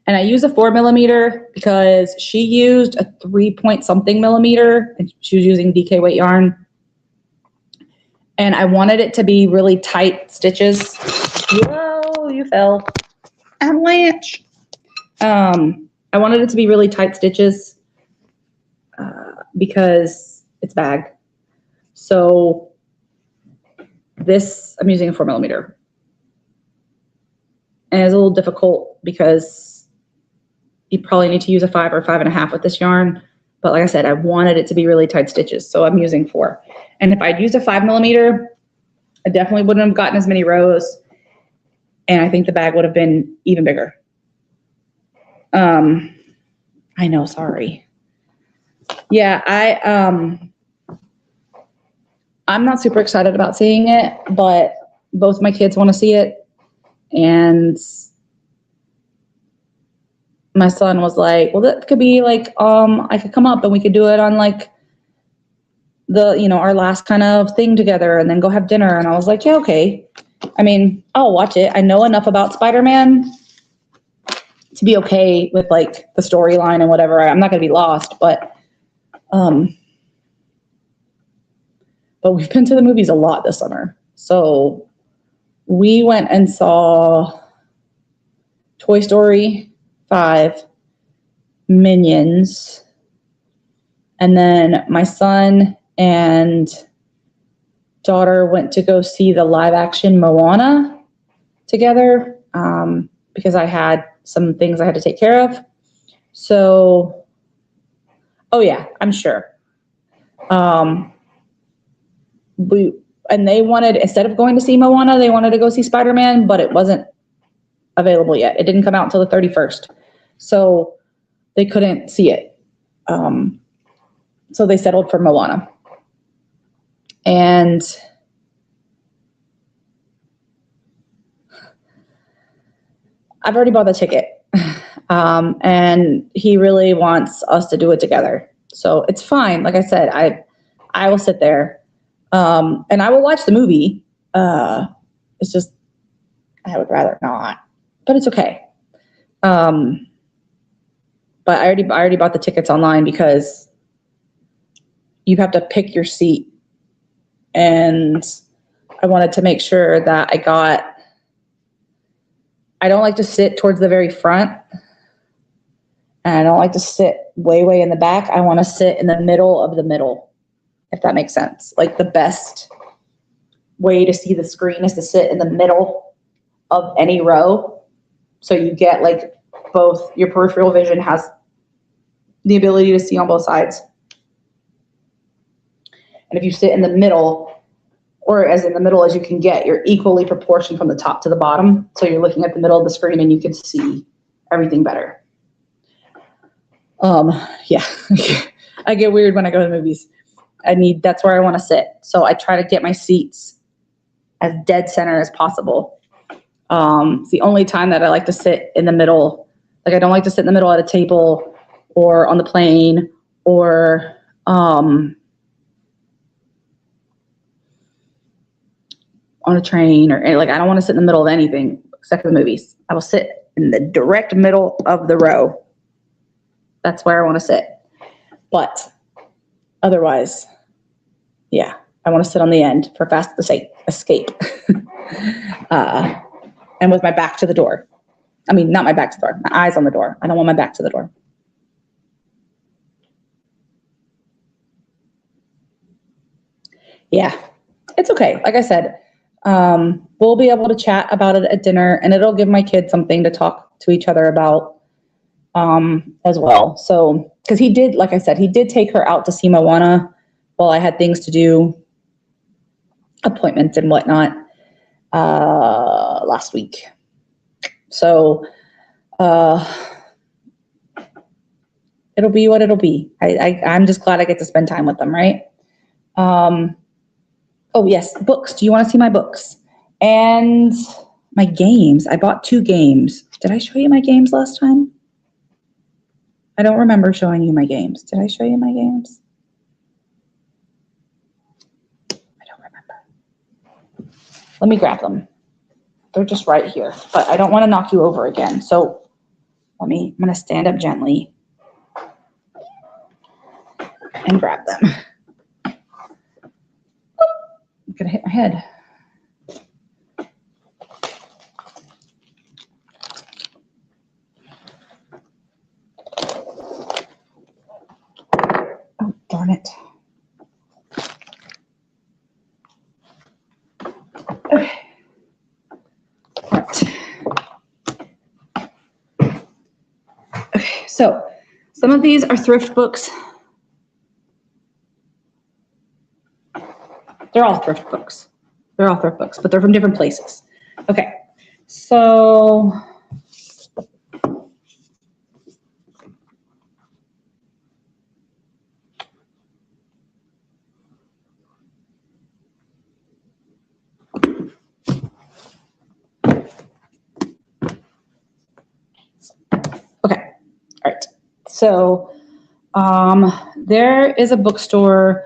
And I use a 4mm because she used a 3-point-something millimeter, and she was using DK weight yarn. And I wanted it to be really tight stitches. Whoa, you fell. Avalanche. I wanted it to be really tight stitches because it's bag. So this, I'm using a 4mm. And it's a little difficult because you probably need to use a 5 or 5.5 with this yarn. But like I said, I wanted it to be really tight stitches, so I'm using 4. And if I'd used a 5mm, I definitely wouldn't have gotten as many rows. And I think the bag would have been even bigger. I know, sorry. Yeah, I'm not super excited about seeing it, but both my kids want to see it. And my son was like, well, that could be like, I could come up and we could do it on like our last kind of thing together and then go have dinner. And I was like, yeah, okay. I mean, I'll watch it. I know enough about Spider-Man to be okay with like the storyline and whatever. I'm not going to be lost, but we've been to the movies a lot this summer. So we went and saw Toy Story 5, Minions, and then my son and daughter went to go see the live action Moana together because I had some things I had to take care of. So, oh yeah, I'm sure. They wanted, instead of going to see Moana, they wanted to go see Spider-Man, but it wasn't available yet. It didn't come out until the 31st. So they couldn't see it. So they settled for Moana. And I've already bought the ticket. And he really wants us to do it together. So it's fine. Like I said, I will sit there. And I will watch the movie. It's just, I would rather not, but it's okay. But I already bought the tickets online because you have to pick your seat. And I wanted to make sure that I don't like to sit towards the very front. And I don't like to sit way in the back. I want to sit in the middle of the middle, if that makes sense. Like the best way to see the screen is to sit in the middle of any row. So you get like both, your peripheral vision has the ability to see on both sides. And if you sit in the middle, or as in the middle as you can get, you're equally proportioned from the top to the bottom. So you're looking at the middle of the screen and you can see everything better. Yeah, I get weird when I go to the movies. That's where I want to sit. So I try to get my seats as dead center as possible. It's the only time that I like to sit in the middle. Like I don't like to sit in the middle at a table or on the plane or on a train or like, I don't want to sit in the middle of anything except for the movies. I will sit in the direct middle of the row. That's where I want to sit. But otherwise, yeah, I want to sit on the end for fast escape. And with my back to the door. I mean, not my back to the door, my eyes on the door. I don't want my back to the door. Yeah, it's okay. Like I said, we'll be able to chat about it at dinner, and it'll give my kids something to talk to each other about as well. So, because he did, like I said, he did take her out to see Moana while I had things to do, appointments and whatnot, last week. So, it'll be what it'll be. I'm just glad I get to spend time with them, right? Oh yes, books. Do you want to see my books? And my games. I bought 2 games. Did I show you my games last time? I don't remember showing you my games. Did I show you my games? I don't remember. Let me grab them. They're just right here, but I don't want to knock you over again. So I'm going to stand up gently and grab them. I'm going to hit my head. Oh, darn it. Okay. Right. Okay, so some of these are thrift books. They're all thrift books. They're all thrift books, but they're from different places. Okay, so okay, all right. So there is a bookstore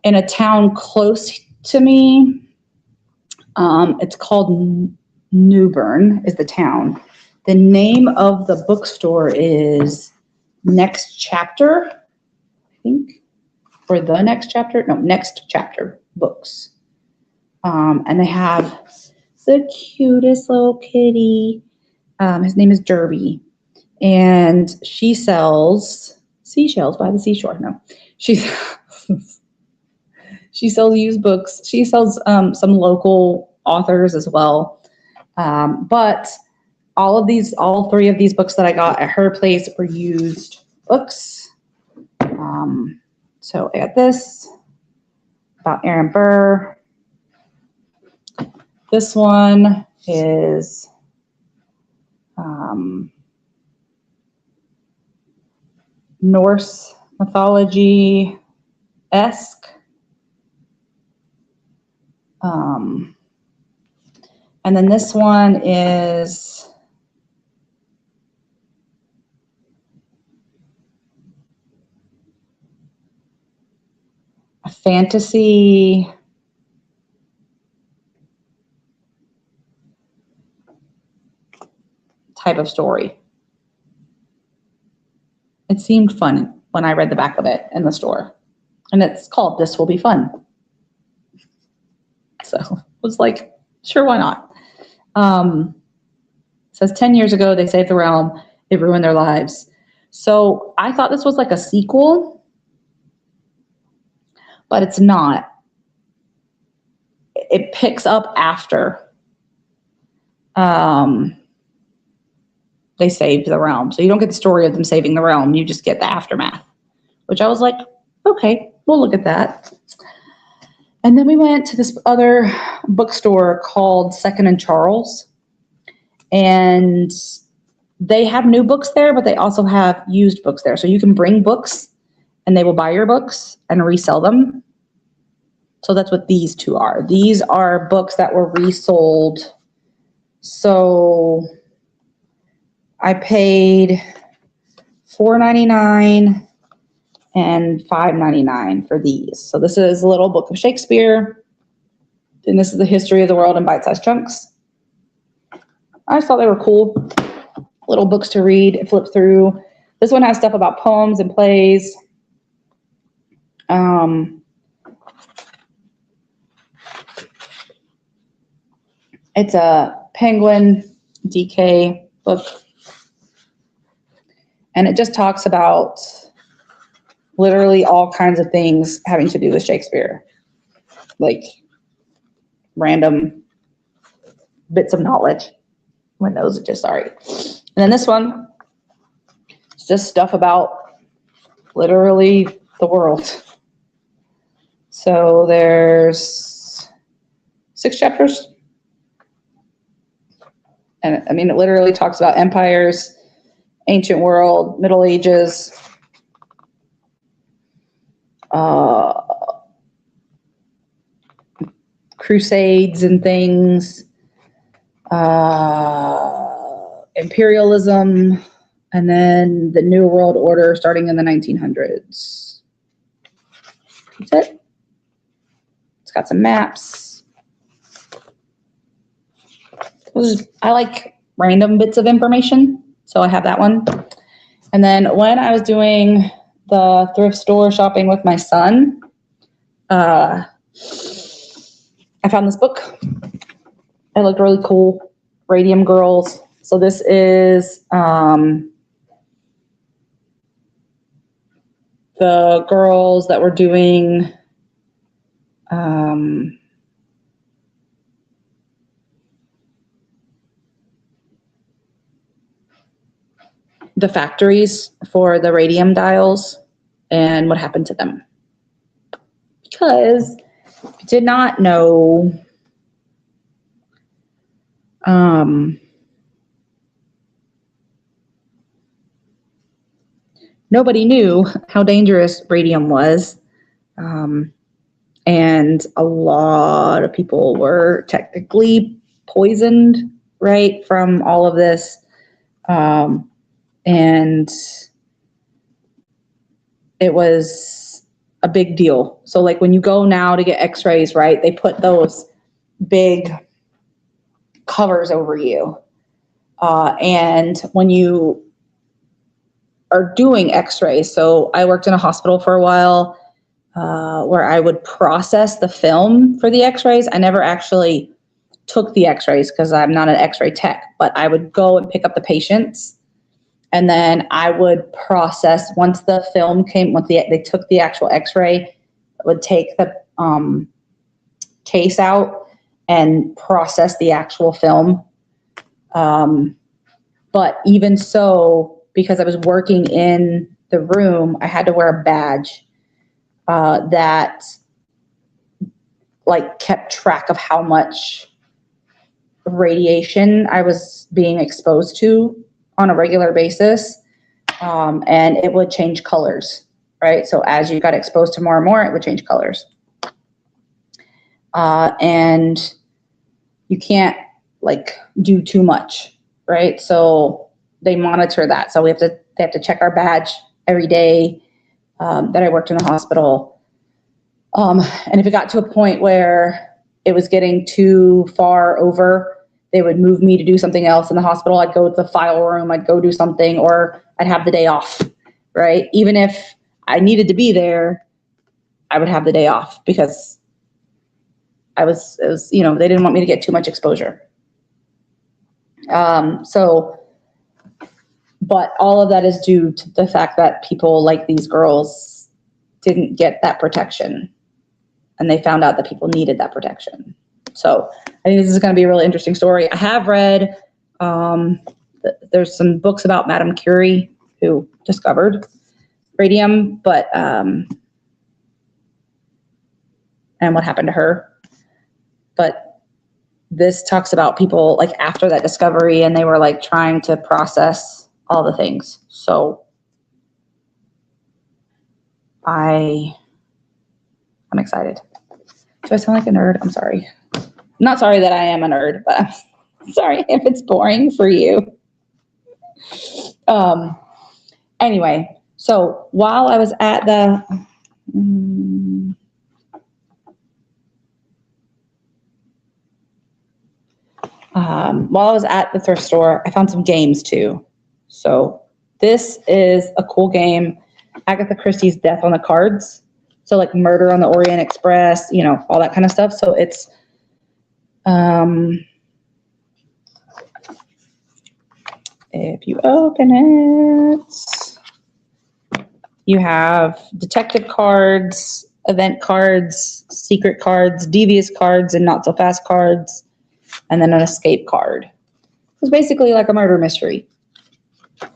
in a town close to me. It's called Newbern is the town. The name of the bookstore is Next Chapter, I think, or The Next Chapter. No, Next Chapter Books. And they have the cutest little kitty. His name is Derby. And she sells seashells by the seashore. No, she sells used books. She sells some local authors as well. But all three of these books that I got at her place were used books. So I got this about Aaron Burr. This one is Norse mythology-esque. And then this one is a fantasy type of story. It seemed fun when I read the back of it in the store. And it's called This Will Be Fun. So I was like, sure, why not? It says 10 years ago, they saved the realm. It ruined their lives. So I thought this was like a sequel, but it's not. It picks up after they saved the realm. So you don't get the story of them saving the realm. You just get the aftermath, which I was like, okay, we'll look at that. And then we went to this other bookstore called Second and Charles. And they have new books there, but they also have used books there. So you can bring books and they will buy your books and resell them. So that's what these two are. These are books that were resold. So I paid $4.99 and $5.99 for these. So this is a little book of Shakespeare. And this is the history of the world in bite-sized chunks. I just thought they were cool little books to read, flip through. This one has stuff about poems and plays. It's a Penguin DK book. And it just talks about literally all kinds of things having to do with Shakespeare. Like random bits of knowledge. My nose is just sorry. And then this one, it's just stuff about literally the world. So there's 6 chapters. And I mean, it literally talks about empires, ancient world, Middle Ages, crusades and things, imperialism, and then the New World Order starting in the 1900s. That's it. It's got some maps. I like random bits of information, so I have that one. And then when I was doing the thrift store shopping with my son, I found this book. It looked really cool. Radium Girls. So this is the girls that were doing the factories for the radium dials and what happened to them. Because I did not know nobody knew how dangerous radium was. And a lot of people were technically poisoned, right, from all of this. And it was a big deal. So like when you go now to get x-rays, right, they put those big covers over you. And when you are doing x-rays, so I worked in a hospital for a while where I would process the film for the x-rays. I never actually took the x-rays because I'm not an x-ray tech, but I would go and pick up the patients. And then I would process once the film came, once they took the actual x-ray, I would take the case out and process the actual film. But even so, because I was working in the room, I had to wear a badge that like kept track of how much radiation I was being exposed to on a regular basis. And it would change colors, right? So as you got exposed to more and more, it would change colors. And you can't like do too much, right? So they monitor that. So they have to check our badge every day that I worked in the hospital. And if it got to a point where it was getting too far over, they would move me to do something else in the hospital. I'd go to the file room, I'd go do something, or I'd have the day off, right? Even if I needed to be there, I would have the day off because it was, you know, they didn't want me to get too much exposure. But all of that is due to the fact that people like these girls didn't get that protection, and they found out that people needed that protection. So I think this is going to be a really interesting story. I have read, there's some books about Madame Curie who discovered radium, but, and what happened to her. But this talks about people like after that discovery, and they were like trying to process all the things. So I'm excited. Do I sound like a nerd? I'm sorry. I'm not sorry that I am a nerd, but I'm sorry if it's boring for you. Anyway, so while I was at the thrift store, I found some games too. So this is a cool game, Agatha Christie's Death on the Cards. So like Murder on the Orient Express, you know, all that kind of stuff. So it's, if you open it, you have detective cards, event cards, secret cards, devious cards, and not so fast cards, and then an escape card. It's basically like a murder mystery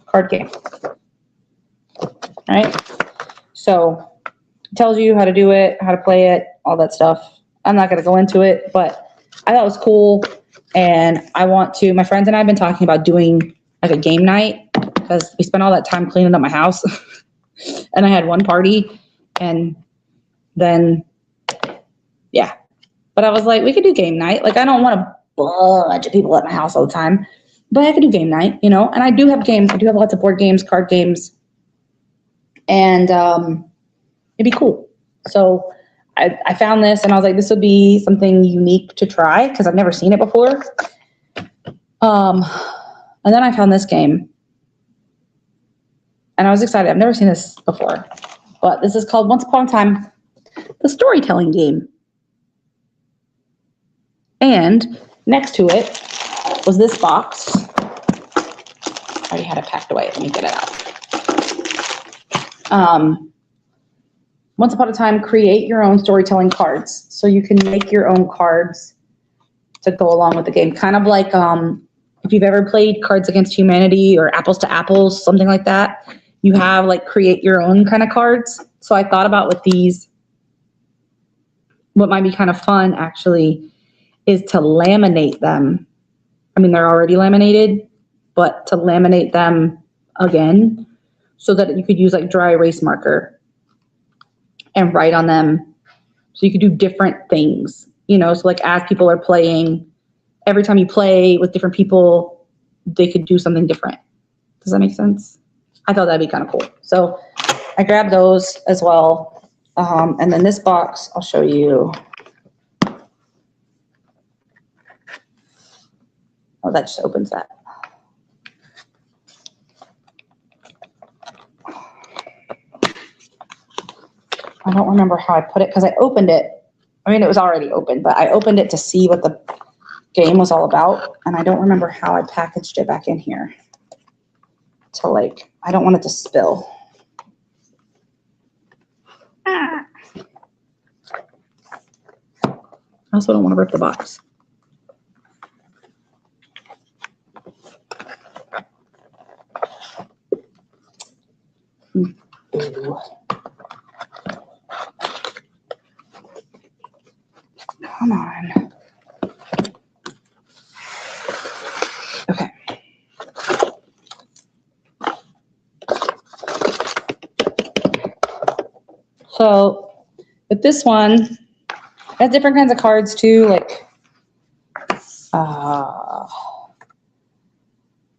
card game. All right. So it tells you how to do it, how to play it, all that stuff. I'm not going to go into it, but I thought it was cool. And I want to, my friends and I have been talking about doing like a game night because we spent all that time cleaning up my house. And I had one party, and then, yeah. But I was like, we could do game night. Like, I don't want a bunch of people at my house all the time, but I could do game night, you know? And I do have games. I do have lots of board games, card games, and it'd be cool. So I found this, and I was like, this would be something unique to try because I've never seen it before. And then I found this game, and I was excited. I've never seen this before, but this is called Once Upon a Time, the Storytelling Game. And next to it was this box. I already had it packed away. Let me get it out. Once Upon a Time, create your own storytelling cards. So you can make your own cards to go along with the game. Kind of like if you've ever played Cards Against Humanity or Apples to Apples, something like that. You have like create your own kind of cards. So I thought about with these, what might be kind of fun actually is to laminate them. I mean, they're already laminated, but to laminate them again so that you could use like dry erase marker and write on them. So you could do different things, you know, so like as people are playing, every time you play with different people, they could do something different. Does that make sense? I thought that'd be kind of cool. So I grabbed those as well. And then this box, I'll show you. Oh, that just opens that. I don't remember how I put it because I opened it. I mean, it was already open, but I opened it to see what the game was all about. And I don't remember how I packaged it back in here to like, I don't want it to spill. I also don't want to rip the box. Ooh. Come on. Okay. So with this one, it has different kinds of cards too, like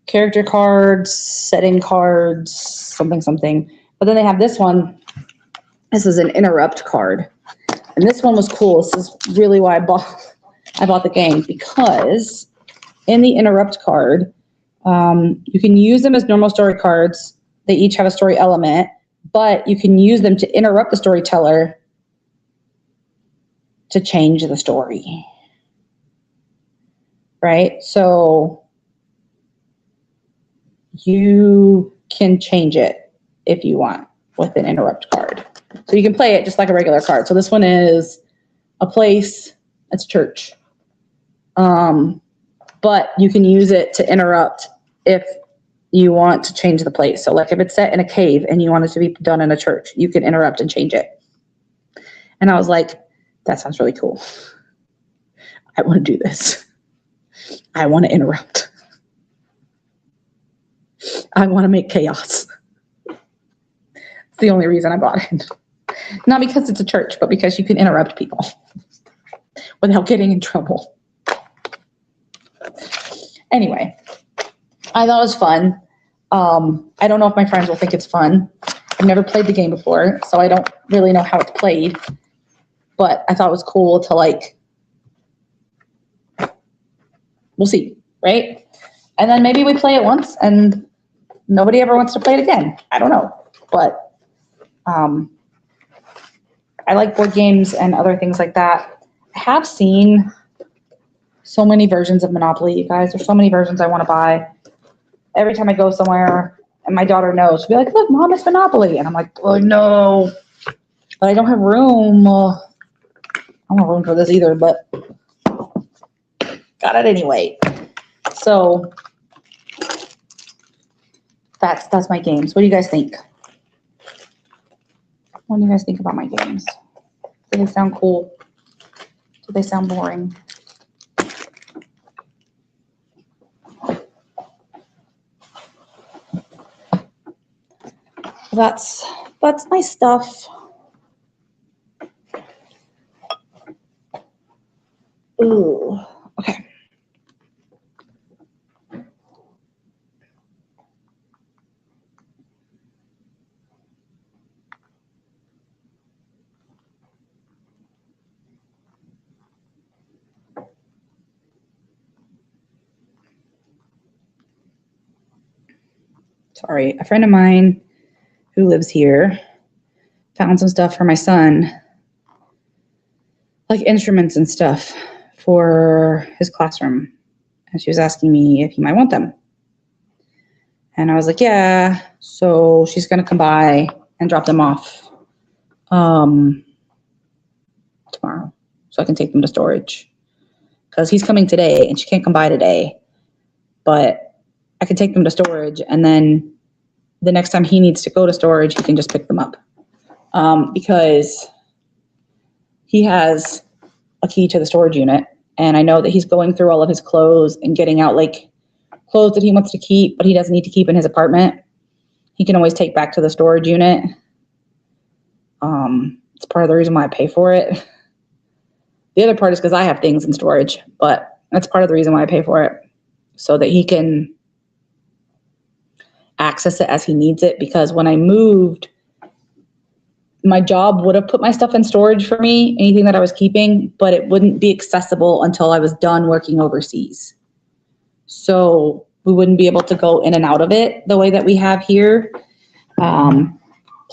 character cards, setting cards, something. But then they have this one. This is an interrupt card. And this one was cool. This is really why I bought the game, because in the interrupt card, you can use them as normal story cards. They each have a story element, but you can use them to interrupt the storyteller to change the story. Right? So you can change it if you want with an interrupt card. So you can play it just like a regular card. So this one is a place, it's church. But you can use it to interrupt if you want to change the place. So like if it's set in a cave and you want it to be done in a church, you can interrupt and change it. And I was like, that sounds really cool. I want to do this. I want to interrupt. I want to make chaos. It's the only reason I bought it. Not because it's a church, but because you can interrupt people without getting in trouble. Anyway, I thought it was fun. I don't know if my friends will think it's fun. I've never played the game before, so I don't really know how it's played. But I thought it was cool to like, we'll see, right? And then maybe we play it once and nobody ever wants to play it again. I don't know. But I like board games and other things like that. I have seen so many versions of Monopoly, you guys. There's so many versions I want to buy. Every time I go somewhere, and my daughter knows, she'll be like, look, Mom, it's Monopoly. And I'm like, oh, no. But I don't have room. I don't have room for this either, but got it anyway. So that's my games. What do you guys think? What do you guys think about my games? Do they sound cool? Do they sound boring? That's my stuff. Ooh, okay. Sorry, a friend of mine who lives here found some stuff for my son, like instruments and stuff for his classroom. And she was asking me if he might want them. And I was like, yeah. So she's going to come by and drop them off tomorrow so I can take them to storage. Because he's coming today and she can't come by today. But I can take them to storage, and then the next time he needs to go to storage, he can just pick them up. Because he has a key to the storage unit, and I know that he's going through all of his clothes and getting out like clothes that he wants to keep, but he doesn't need to keep in his apartment. He can always take back to the storage unit. It's part of the reason why I pay for it. The other part is because I have things in storage, but that's part of the reason why I pay for it, so that he can access it as he needs it. Because when I moved, my job would have put my stuff in storage for me, anything that I was keeping, but it wouldn't be accessible until I was done working overseas. So we wouldn't be able to go in and out of it the way that we have here.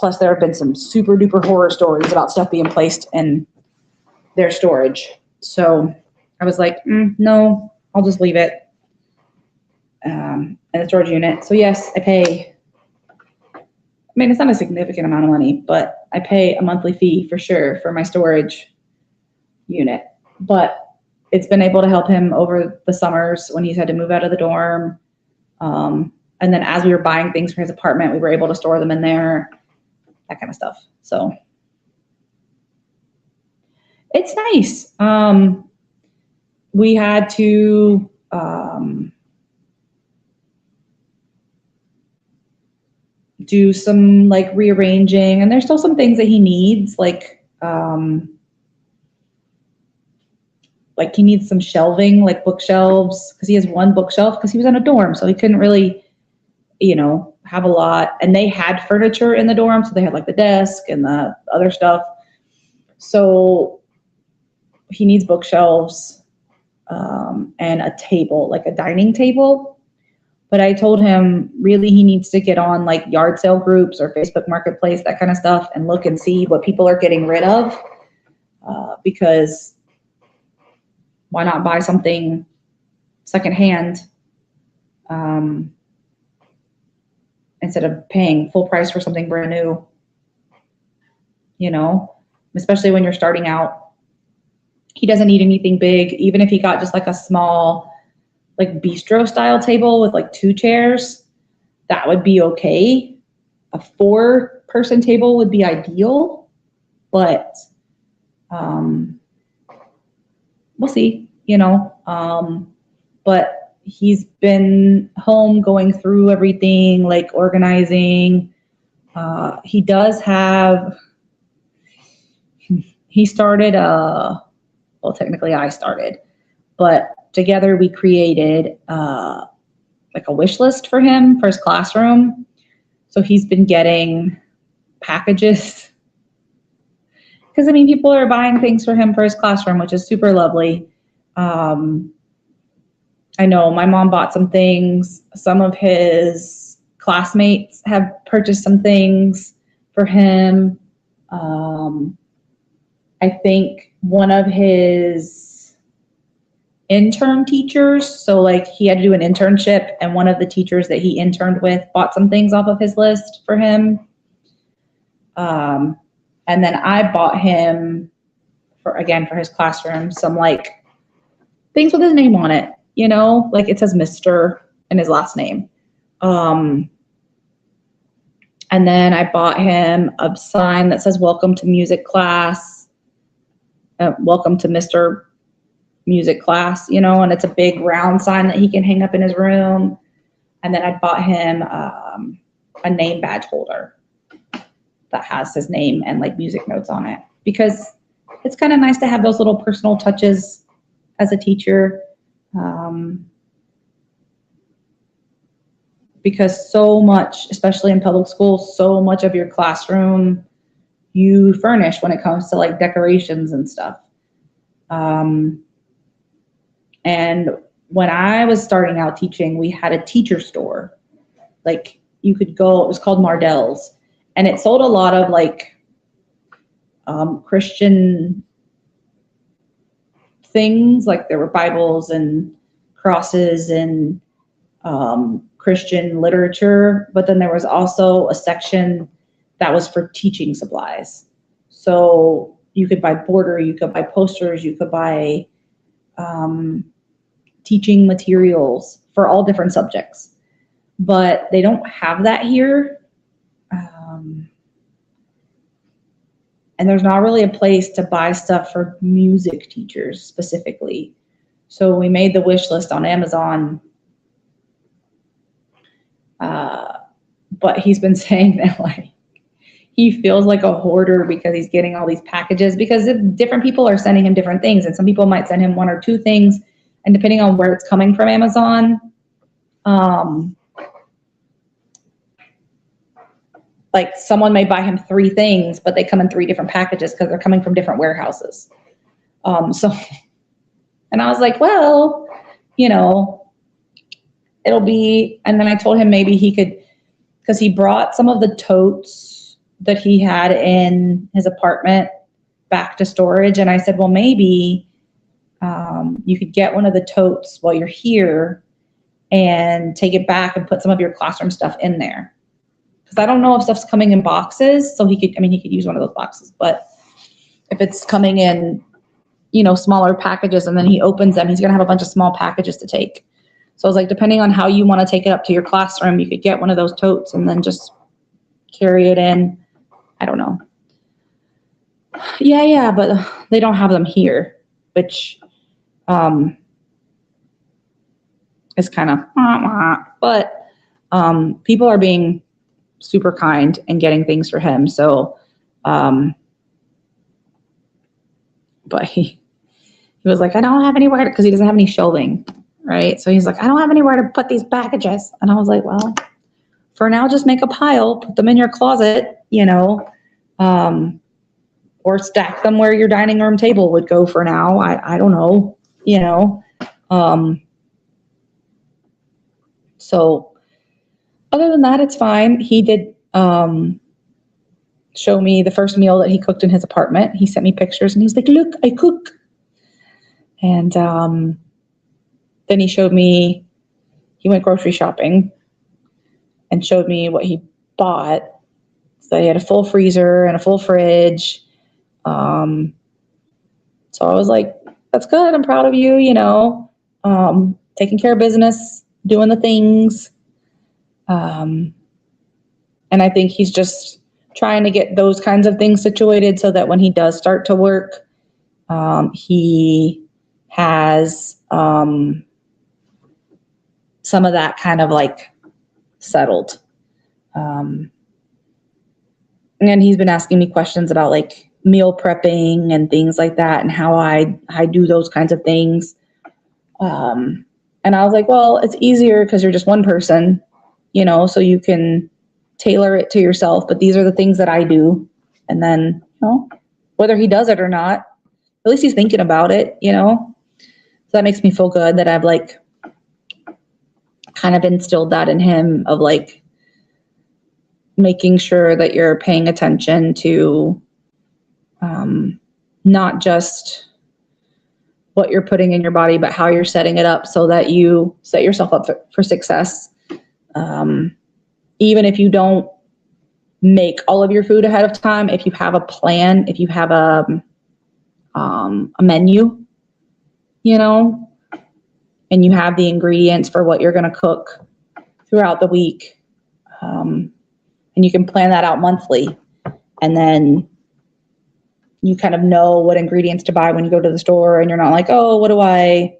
Plus, there have been some super duper horror stories about stuff being placed in their storage. So I was like, no, I'll just leave it in the storage unit. So yes, I pay. I mean, it's not a significant amount of money, but I pay a monthly fee for sure for my storage unit. But it's been able to help him over the summers when he's had to move out of the dorm. And then as we were buying things for his apartment, we were able to store them in there, that kind of stuff. So it's nice. We had to do some like rearranging, and there's still some things that he needs, like he needs some shelving, like bookshelves, because he has one bookshelf because he was in a dorm, so he couldn't really, have a lot. And they had furniture in the dorm, so they had like the desk and the other stuff. So he needs bookshelves and a table, like a dining table. But I told him really he needs to get on like yard sale groups or Facebook Marketplace, that kind of stuff, and look and see what people are getting rid of, because why not buy something secondhand instead of paying full price for something brand new, especially when you're starting out. He doesn't need anything big. Even if he got just like a small, like bistro style table with like 2 chairs, that would be okay. A 4-person table would be ideal, but we'll see, but he's been home going through everything, like organizing. He does have, he started, well, technically I started, but together we created like a wish list for him for his classroom. So he's been getting packages. Because, people are buying things for him for his classroom, which is super lovely. I know my mom bought some things. Some of his classmates have purchased some things for him. I think one of his intern teachers, so like he had to do an internship, and one of the teachers that he interned with bought some things off of his list for him. And then I bought him for his classroom, some like things with his name on it, like it says Mr. and his last name. And then I bought him a sign that says welcome to music class, welcome to Mr. Music class, and it's a big round sign that he can hang up in his room. And then I bought him a name badge holder that has his name and like music notes on it, because it's kind of nice to have those little personal touches as a teacher, because so much, especially in public school, so much of your classroom you furnish when it comes to like decorations and stuff. And when I was starting out teaching, we had a teacher store. Like you could go, it was called Mardell's, and it sold a lot of like Christian things. Like there were Bibles and crosses and Christian literature, but then there was also a section that was for teaching supplies. So you could buy border, you could buy posters, you could buy teaching materials for all different subjects. But they don't have that here. And there's not really a place to buy stuff for music teachers specifically. So we made the wish list on Amazon. But he's been saying that like he feels like a hoarder because he's getting all these packages, because different people are sending him different things, and some people might send him 1 or 2 things, and depending on where it's coming from Amazon, like someone may buy him 3 things, but they come in 3 different packages because they're coming from different warehouses. So, and I was like, well, it'll be, and then I told him maybe he could, because he brought some of the totes that he had in his apartment back to storage. And I said, well, maybe you could get one of the totes while you're here and take it back and put some of your classroom stuff in there. Because I don't know if stuff's coming in boxes. So he could use one of those boxes. But if it's coming in, smaller packages and then he opens them, he's going to have a bunch of small packages to take. So I was like, depending on how you want to take it up to your classroom, you could get one of those totes and then just carry it in. I don't know. Yeah, but they don't have them here, which is kind of, but people are being super kind and getting things for him. So, but he was like, I don't have anywhere because he doesn't have any shelving, right? So he's like, I don't have anywhere to put these packages. And I was like, well, for now, just make a pile, put them in your closet, or stack them where your dining room table would go for now. I don't know, so other than that, it's fine. He did show me the first meal that he cooked in his apartment. He sent me pictures and he's like, look, I cook. And then he showed me, he went grocery shopping and showed me what he bought. So he had a full freezer and a full fridge. So I was like, that's good. I'm proud of you, taking care of business, doing the things. And I think he's just trying to get those kinds of things situated so that when he does start to work, he has some of that kind of like settled. And he's been asking me questions about like meal prepping and things like that and how I do those kinds of things. And I was like, well, it's easier because you're just one person, so you can tailor it to yourself. But these are the things that I do. And then, whether he does it or not, at least he's thinking about it, So that makes me feel good that I've like kind of instilled that in him of like making sure that you're paying attention to not just what you're putting in your body, but how you're setting it up so that you set yourself up for success. Even if you don't make all of your food ahead of time, if you have a plan, if you have a menu, and you have the ingredients for what you're going to cook throughout the week, and you can plan that out monthly, and then you kind of know what ingredients to buy when you go to the store, and you're not like, oh, what do I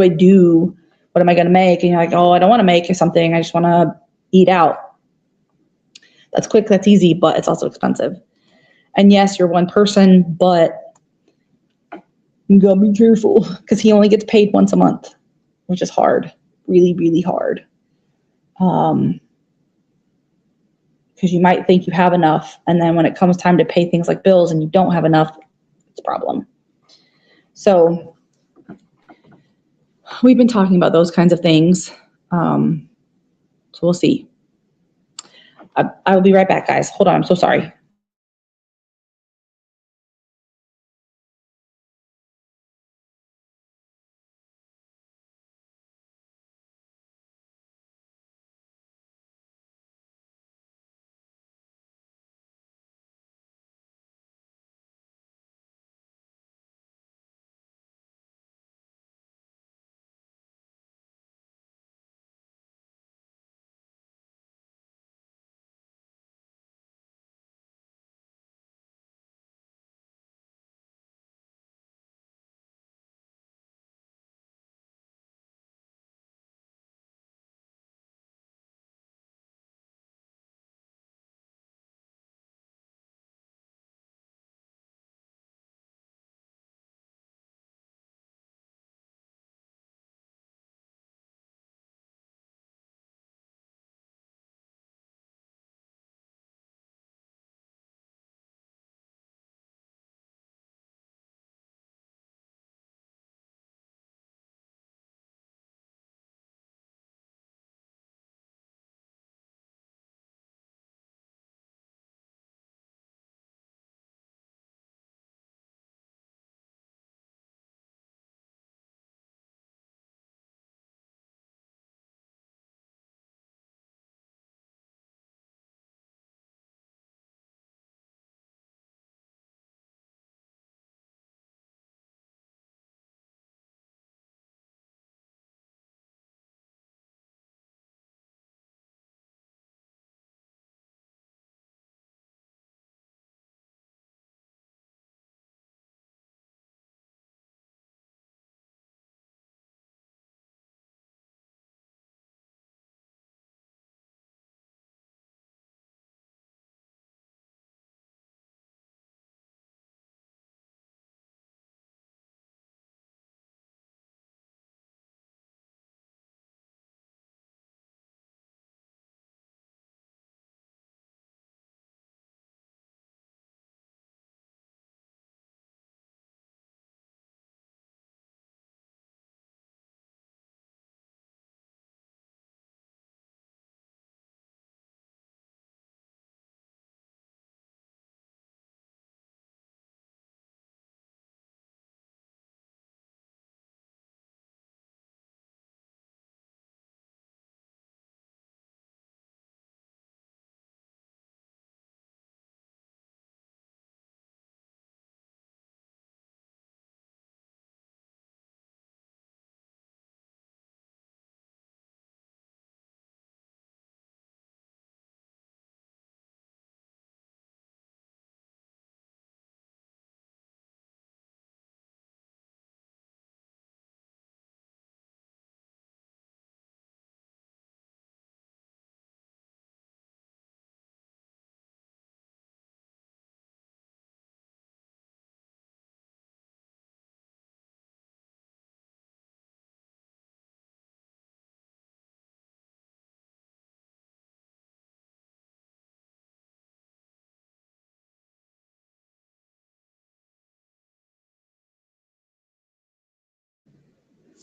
do? What am I going to make? And you're like, oh, I don't want to make something. I just want to eat out. That's quick, that's easy, but it's also expensive. And yes, you're one person, but you gotta be careful because he only gets paid once a month, which is hard, really, really hard. Because you might think you have enough, and then when it comes time to pay things like bills and you don't have enough, it's a problem. So we've been talking about those kinds of things. So we'll see. I will be right back, guys. Hold on, I'm so sorry.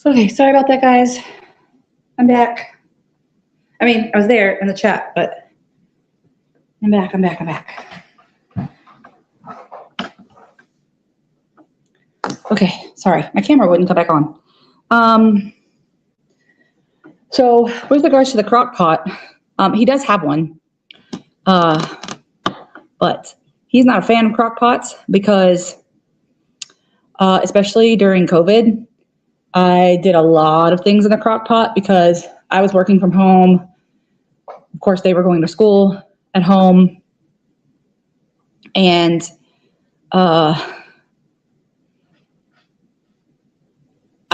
Okay, sorry about that, guys. I'm back. I mean, I was there in the chat, but I'm back. Okay, sorry, my camera wouldn't come back on. So with regards to the crock pot, he does have one, but he's not a fan of crock pots because, especially during COVID, I did a lot of things in the crock pot because I was working from home. Of course, they were going to school at home, and I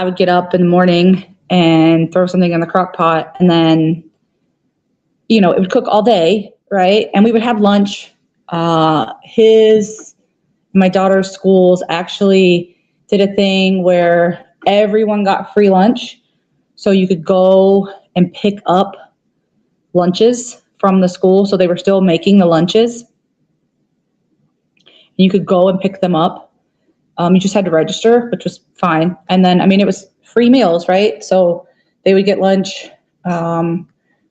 would get up in the morning and throw something in the crock pot, and then, you know, it would cook all day, right? And we would have lunch. My daughter's schools actually did a thing where everyone got free lunch. So you could go and pick up lunches from the school. So they were still making the lunches. You could go and pick them up. You just had to register, which was fine. And then, I mean, it was free meals, right? So they would get lunch,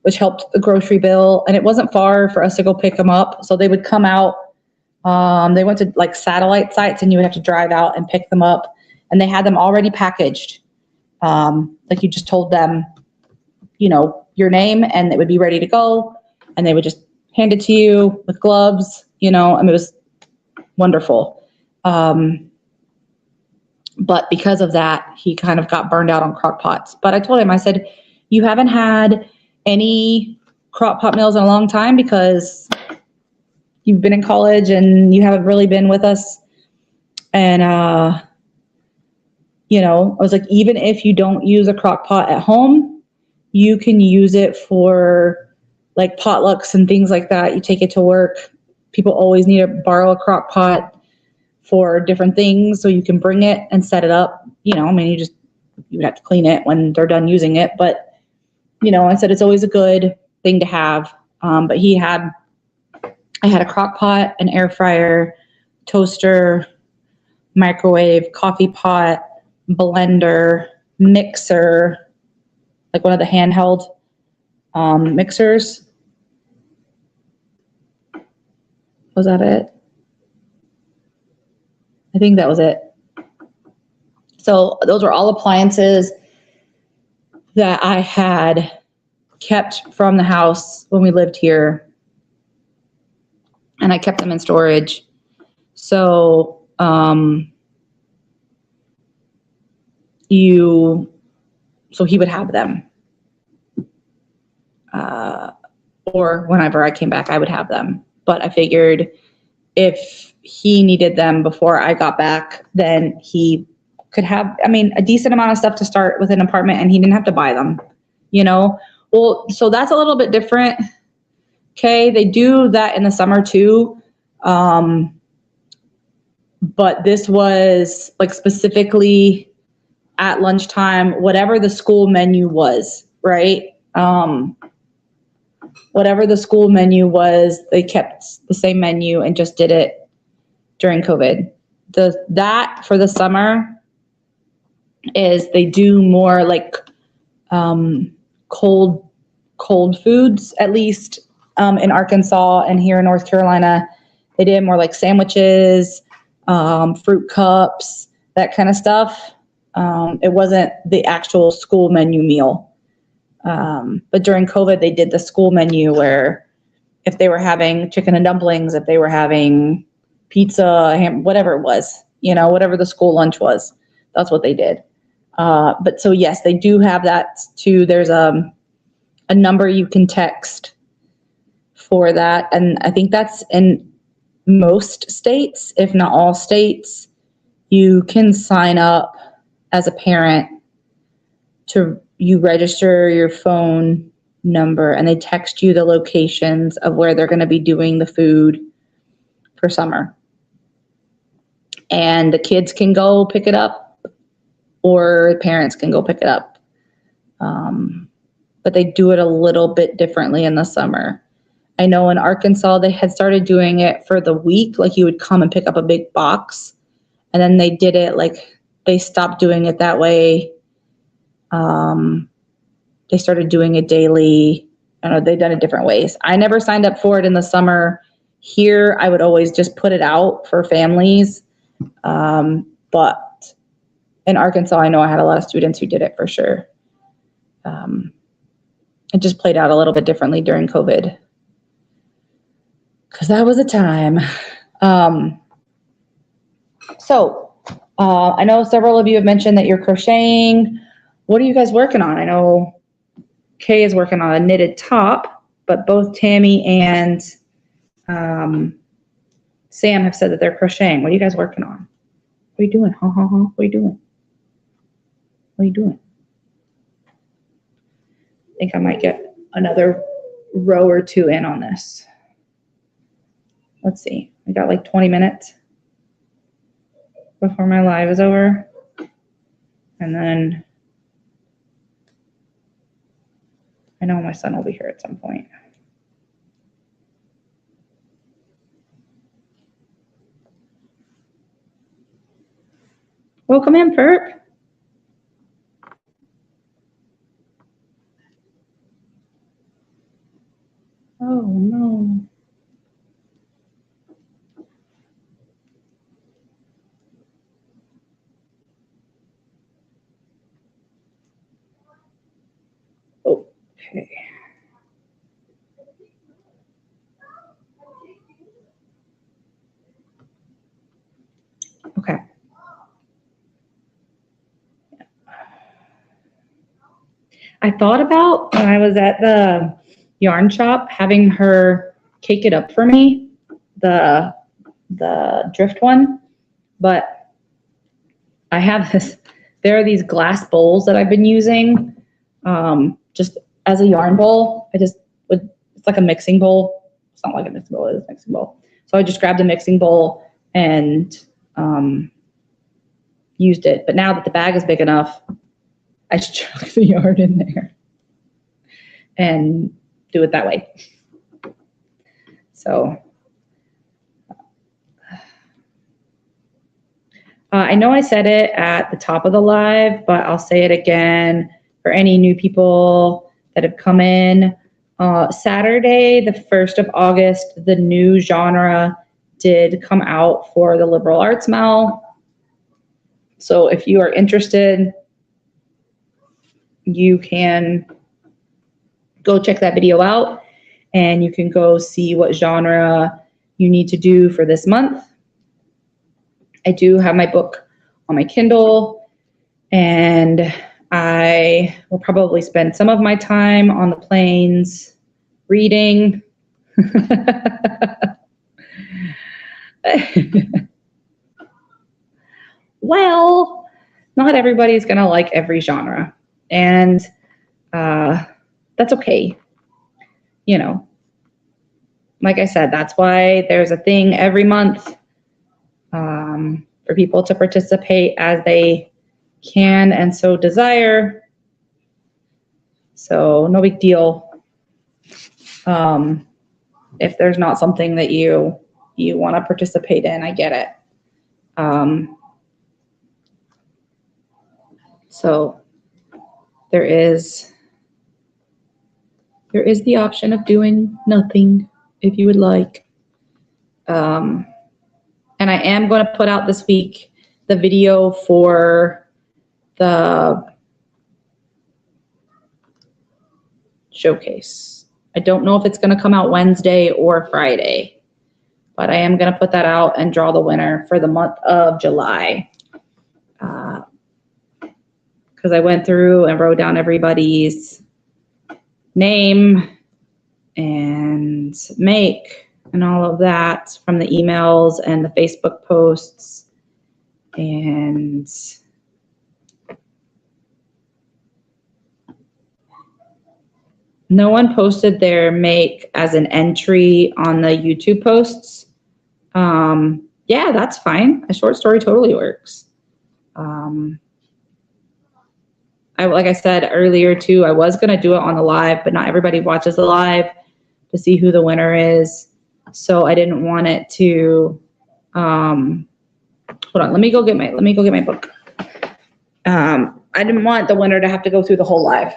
which helped the grocery bill. And it wasn't far for us to go pick them up. So they would come out. They went to like satellite sites, and you would have to drive out and pick them up. And they had them already packaged. Like you just told them, you know, your name, and it would be ready to go. And they would just hand it to you with gloves, you know, and it was wonderful. But because of that, he kind of got burned out on crock pots. But I told him, I said, you haven't had any crock pot meals in a long time because you've been in college and you haven't really been with us. And, you know, I was like, even if you don't use a crock pot at home, you can use it for like potlucks and things like that. You take it to work. People always need to borrow a crock pot for different things, so you can bring it and set it up. You know, I mean, you would have to clean it when they're done using it. But, you know, I said it's always a good thing to have. But I had a crock pot, an air fryer, toaster, microwave, coffee pot, blender, mixer, like one of the handheld mixers. Was that it? I think that was it. So those were all appliances that I had kept from the house when we lived here, and I kept them in storage. So he would have them, or whenever I came back, I would have them. But I figured if he needed them before I got back, then he could have, I mean, a decent amount of stuff to start with an apartment, and he didn't have to buy them, you know? Well, so that's a little bit different. Okay, they do that in the summer too. But this was like specifically at lunchtime, whatever the school menu was, right? Whatever the school menu was, they kept the same menu and just did it during COVID. That for the summer is they do more like cold foods, at least in Arkansas and here in North Carolina. They did more like sandwiches, fruit cups, that kind of stuff. It wasn't the actual school menu meal. But during COVID, they did the school menu where if they were having chicken and dumplings, if they were having pizza, ham, whatever it was, you know, whatever the school lunch was, that's what they did. But so yes, they do have that too. There's a number you can text for that. And I think that's in most states, if not all states. You can sign up as a parent you register your phone number, and they text you the locations of where they're going to be doing the food for summer. And the kids can go pick it up, or parents can go pick it up. But they do it a little bit differently in the summer. I know in Arkansas, they had started doing it for the week. Like you would come and pick up a big box, and then they did it like they stopped doing it that way They started doing it daily. I don't know, they've done it different ways. I never signed up for it in the summer. Here, I would always just put it out for families. But in Arkansas, I know I had a lot of students who did it for sure. It just played out a little bit differently during COVID, because that was a time. I know several of you have mentioned that you're crocheting. What are you guys working on? I know Kay is working on a knitted top, but both Tammy and Sam have said that they're crocheting. What are you guys working on? What are you doing? What are you doing? What are you doing? I think I might get another row or two in on this. Let's see. We got like 20 minutes before my live is over. And then I know my son will be here at some point. Welcome in, Perp. Oh, no. Okay. Okay. I thought about when I was at the yarn shop having her cake it up for me, the drift one, but I have this, there are these glass bowls that I've been using just as a yarn bowl. It's like a mixing bowl. It's not like a mixing bowl, it's a mixing bowl. So I just grabbed a mixing bowl and used it. But now that the bag is big enough, I should chuck the yarn in there and do it that way. So I know I said it at the top of the live, but I'll say it again for any new people that have come in. Saturday, the 1st of August, the new genre did come out for the liberal arts mel. So if you are interested, you can go check that video out and you can go see what genre you need to do for this month. I do have my book on my Kindle, and I will probably spend some of my time on the planes reading. Well, not everybody's going to like every genre, and that's okay. You know, like I said, that's why there's a thing every month for people to participate as they can and so desire. So no big deal if there's not something that you want to participate in. I get it. So there is the option of doing nothing if you would like. And I am going to put out this week the video for the showcase. I don't know if it's going to come out Wednesday or Friday, but I am going to put that out and draw the winner for the month of July. Because I went through and wrote down everybody's name and make and all of that from the emails and the Facebook posts. And no one posted their make as an entry on the YouTube posts. Yeah, that's fine. A short story totally works. Like I said earlier too, I was going to do it on the live, but not everybody watches the live to see who the winner is. So I didn't want it to, hold on, let me go get my book. I didn't want the winner to have to go through the whole live.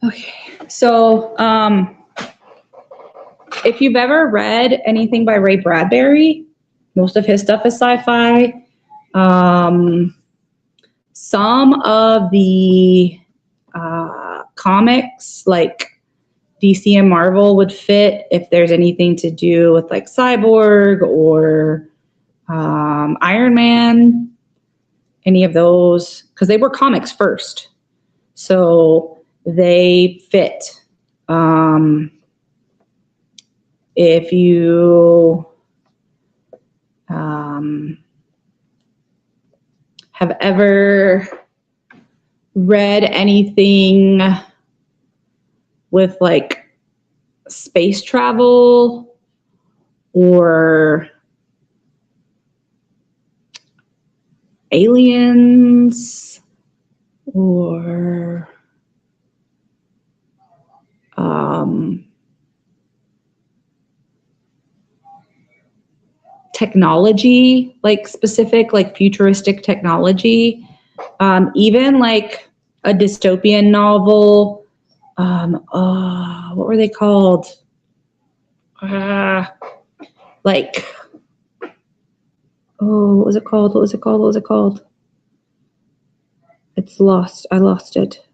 Okay, so if you've ever read anything by Ray Bradbury, most of his stuff is sci-fi. Some of the comics, like DC and Marvel, would fit if there's anything to do with like Cyborg or Iron Man, any of those, because they were comics first. So they fit. If you have ever read anything with like space travel or aliens or technology, like specific, like futuristic technology, even like a dystopian novel. What were they called? Like, what was it called? What was it called? What was it called? It's lost. I lost it.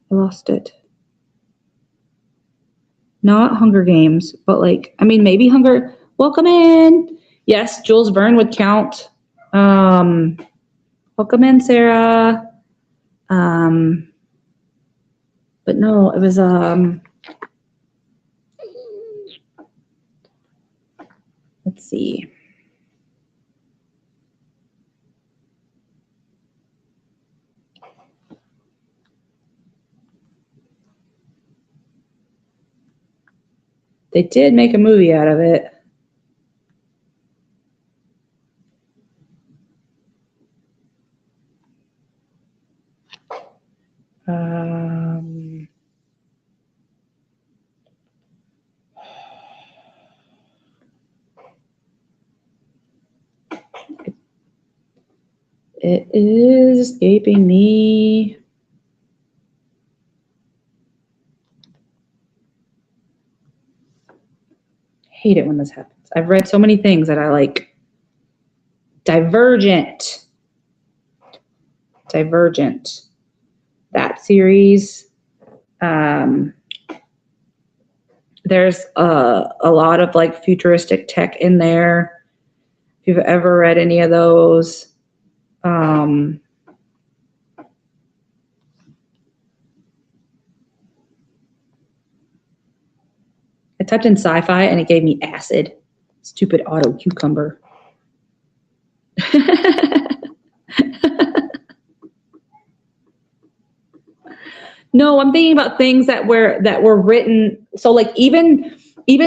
Not Hunger Games, but like, I mean, maybe Hunger. Welcome in. Yes, Jules Verne would count. Welcome in, Sarah. But no, it was let's see. They did make a movie out of it. It is escaping me. Hate it when this happens. I've read so many things that I like. Divergent. That series. There's a lot of like futuristic tech in there. If you've ever read any of those, I typed in sci-fi and it gave me acid. Stupid auto cucumber. No, I'm thinking about things that were written. So like even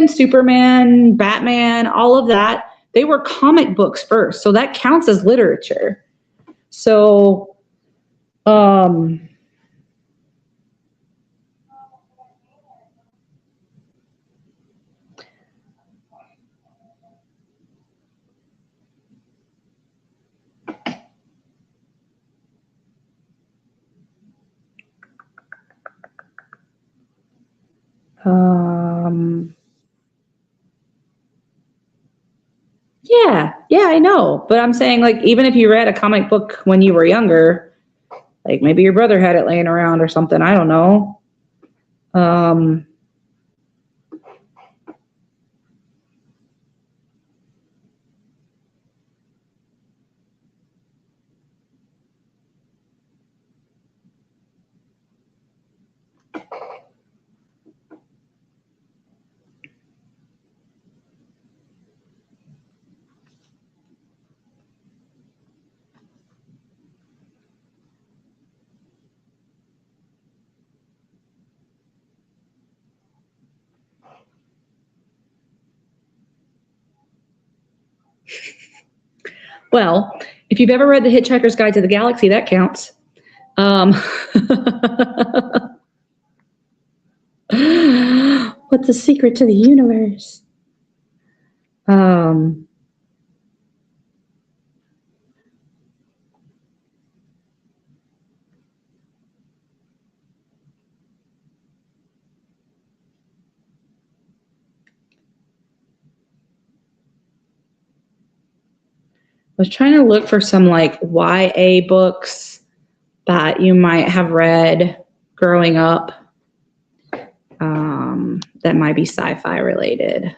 Superman, Batman, all of that, they were comic books first. So that counts as literature. So yeah, I know. But I'm saying, like, even if you read a comic book when you were younger, like maybe your brother had it laying around or something. I don't know. Well, if you've ever read The Hitchhiker's Guide to the Galaxy, that counts. What's the secret to the universe? Was trying to look for some like YA books that you might have read growing up, that might be sci-fi related.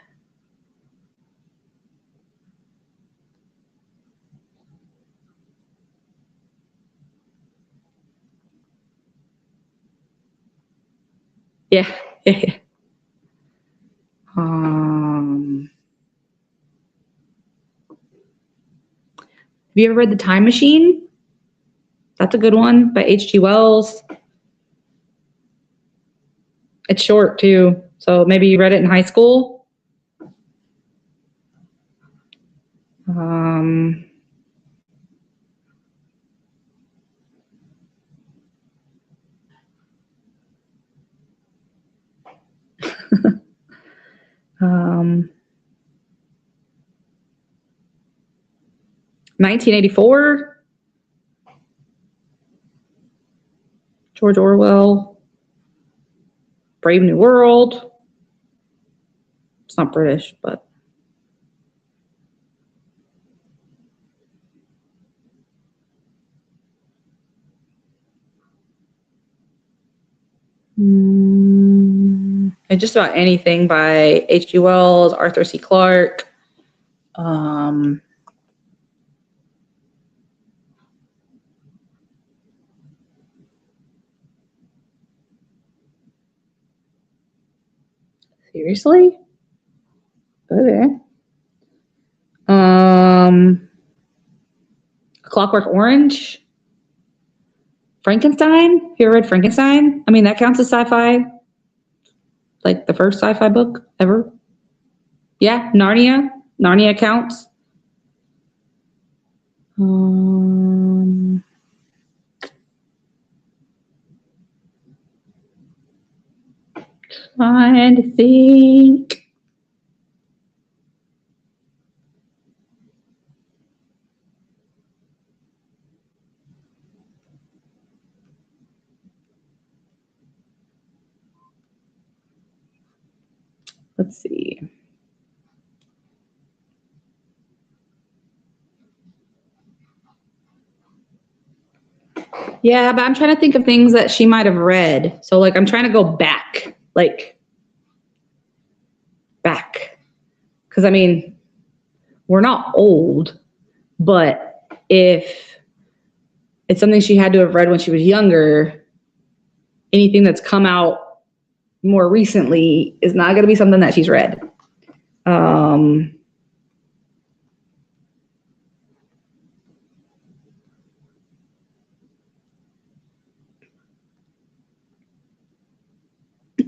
Yeah. Have you ever read The Time Machine? That's a good one by H.G. Wells. It's short too, so maybe you read it in high school. Um, 1984, George Orwell, Brave New World. It's not British, but and just about anything by H.G. Wells, Arthur C. Clarke. Seriously? Okay. Clockwork Orange. Frankenstein. Have you ever read Frankenstein? I mean, that counts as sci-fi. Like the first sci-fi book ever. Yeah, Narnia. Narnia counts. Trying to think. Let's see. Yeah, but I'm trying to think of things that she might have read. So like I'm trying to go back. Because I mean, we're not old, but if it's something she had to have read when she was younger, anything that's come out more recently is not going to be something that she's read.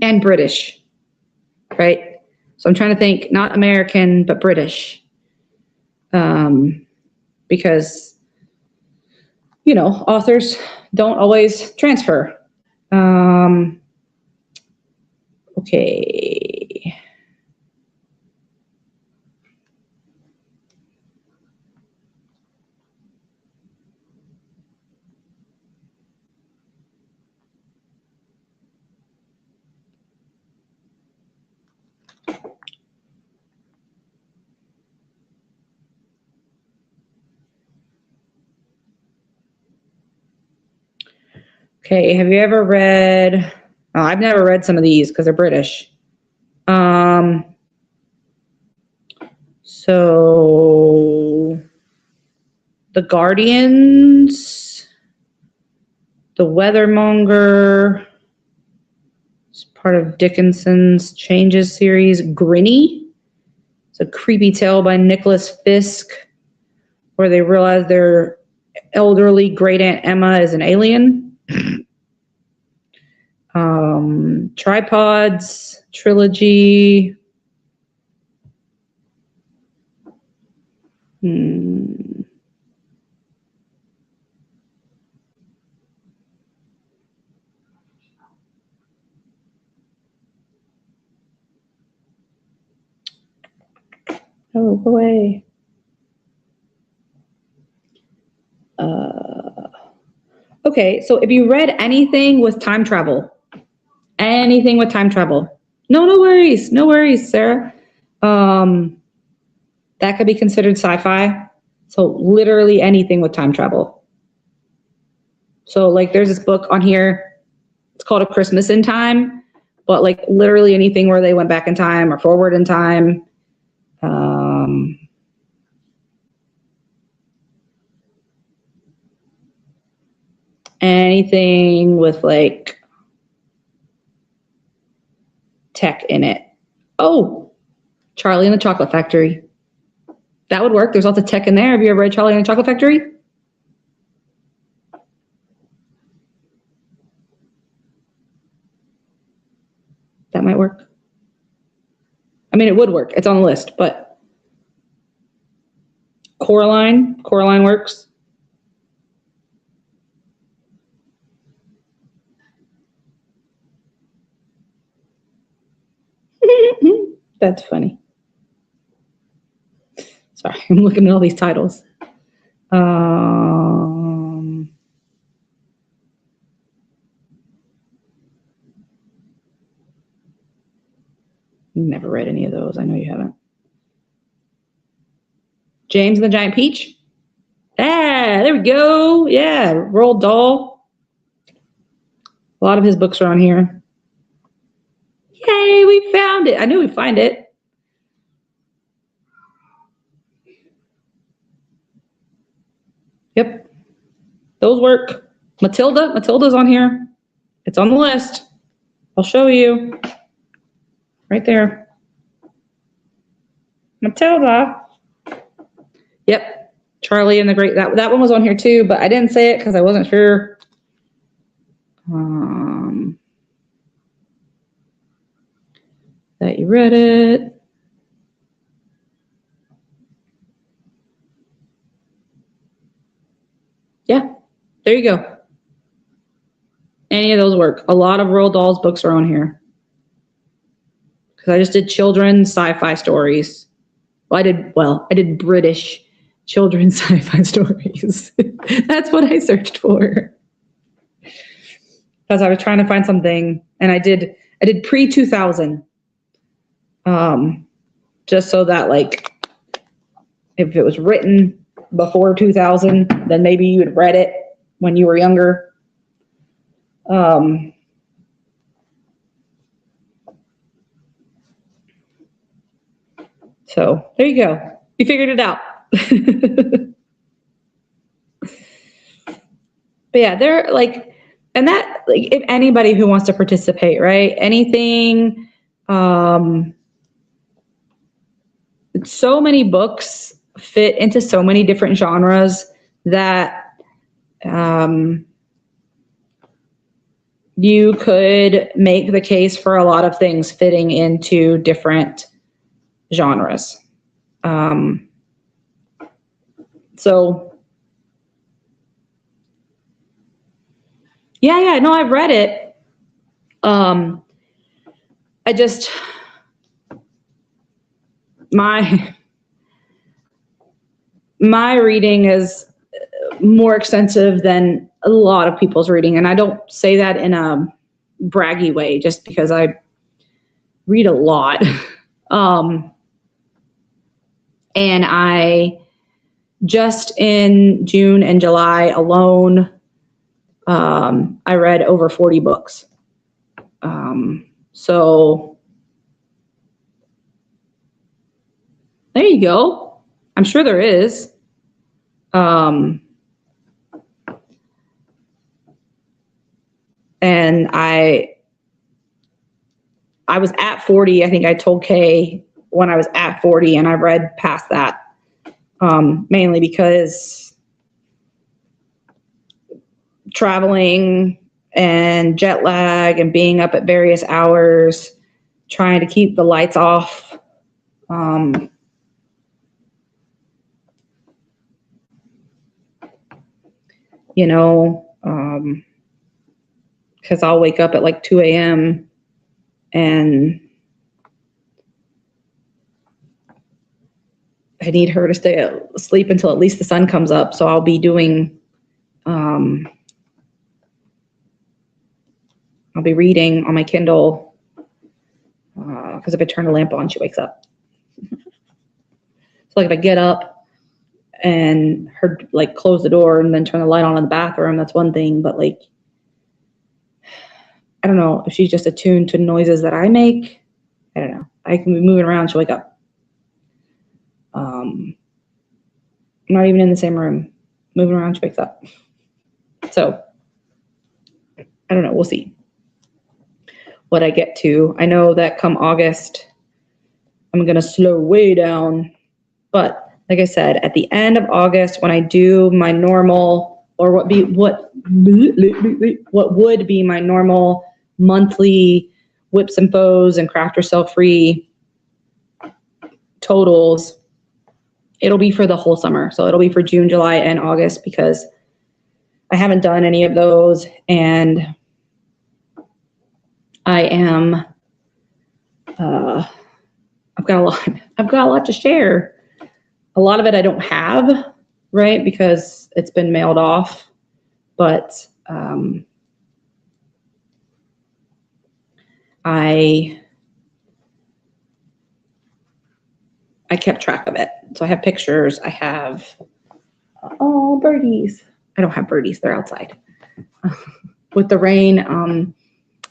And British, right? So I'm trying to think, not American, but British. Because, you know, authors don't always transfer. Okay. Okay, have you ever read, oh, I've never read some of these because they're British. So The Guardians, The Weathermonger, it's part of Dickinson's Changes series. Grinny, it's a creepy tale by Nicholas Fisk where they realize their elderly great aunt Emma is an alien. Tripods trilogy. go away. Okay, so if you read anything with time travel, no worries, Sarah. That could be considered sci-fi. So literally anything with time travel. So like there's this book on here, it's called A Christmas in Time, but like literally anything where they went back in time or forward in time. Anything with like tech in it. Oh, Charlie and the Chocolate Factory. That would work. There's lots of tech in there. Have you ever read Charlie and the Chocolate Factory? That might work. I mean, it would work. It's on the list, but Coraline works. That's funny. Sorry, I'm looking at all these titles. Never read any of those. I know you haven't. James and the Giant Peach. Ah, there we go. Yeah, Roald Dahl. A lot of his books are on here. Yay, we found it. I knew we'd find it. Yep, those work. Matilda's on here. It's on the list. I'll show you. Right there. Matilda. Yep, Charlie and the Great. That one was on here too, but I didn't say it because I wasn't sure. That you read it. Yeah, there you go. Any of those work. A lot of Roald Dahl's books are on here. Because I just did children's sci-fi stories. I did British children's sci-fi stories. That's what I searched for. Because I was trying to find something, and I did pre-2000. Just so that like, if it was written before 2000, then maybe you had read it when you were younger. So there you go. You figured it out. But yeah, they're like, and that, like, if anybody who wants to participate, right? Anything, so many books fit into so many different genres that you could make the case for a lot of things fitting into different genres. So yeah, no, I've read it. I just, my reading is more extensive than a lot of people's reading. And I don't say that in a braggy way, just because I read a lot. And I just in June and July alone, I read over 40 books. So there you go. I'm sure there is. And I was at 40. I think I told Kay when I was at 40, and I read past that, mainly because traveling and jet lag and being up at various hours, trying to keep the lights off. You know, because I'll wake up at like 2 a.m. and I need her to stay asleep until at least the sun comes up. So I'll be doing, I'll be reading on my Kindle, because if I turn the lamp on, she wakes up. So like if I get up and her like close the door and then turn the light on in the bathroom, that's one thing. But like, I don't know if she's just attuned to noises that I make. I don't know. I can be moving around, she'll wake up. Not even in the same room, moving around, she wakes up. So I don't know. We'll see what I get to. I know that come August, I'm going to slow way down. But like I said, at the end of August, when I do my normal, or what would be my normal monthly whips and foes and craft yourself free totals, it'll be for the whole summer. So it'll be for June, July, and August, because I haven't done any of those, and I am, I've got a lot to share. A lot of it I don't have, right? Because it's been mailed off, but, I kept track of it. So I have pictures. I have, oh, birdies. I don't have birdies. They're outside. With the rain,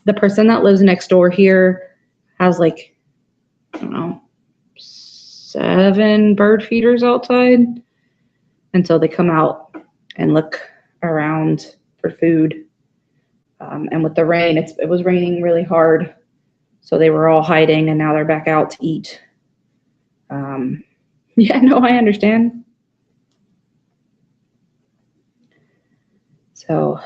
the person that lives next door here has like, I don't know, 7 bird feeders outside. And so they come out and look around for food. And with the rain, it was raining really hard. So they were all hiding, and now they're back out to eat. Yeah, no, I understand. So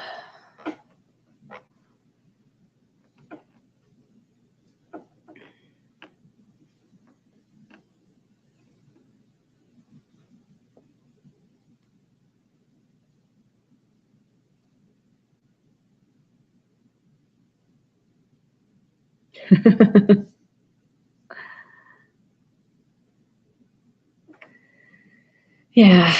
yeah.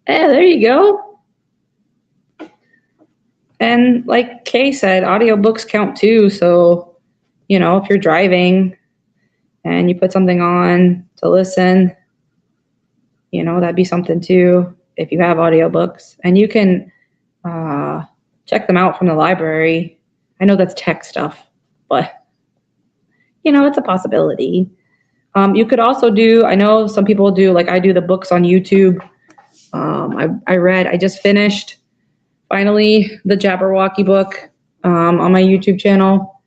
Yeah, there you go. And like Kay said, audiobooks count too. So, if you're driving and you put something on to listen, that'd be something too, if you have audiobooks. And you can check them out from the library. I know that's tech stuff, but, it's a possibility. You could also do, I know some people do, like I do the books on YouTube. I just finished finally the Jabberwocky book on my YouTube channel.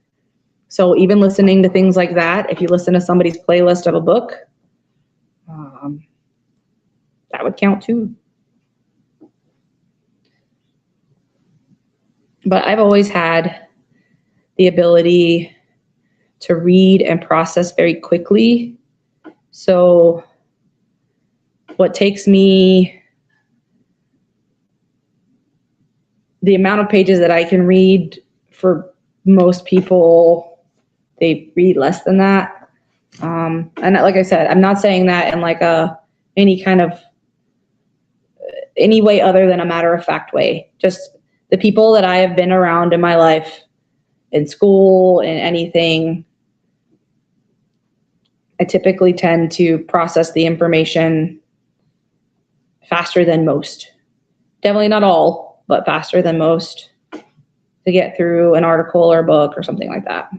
So even listening to things like that, if you listen to somebody's playlist of a book, that would count too. But I've always had the ability to read and process very quickly. So what takes me, the amount of pages that I can read, for most people, they read less than that. And like I said, I'm not saying that in like any way other than a matter of fact way. Just the people that I have been around in my life, in school, in anything, I typically tend to process the information faster than most. Definitely not all, but faster than most to get through an article or a book or something like that.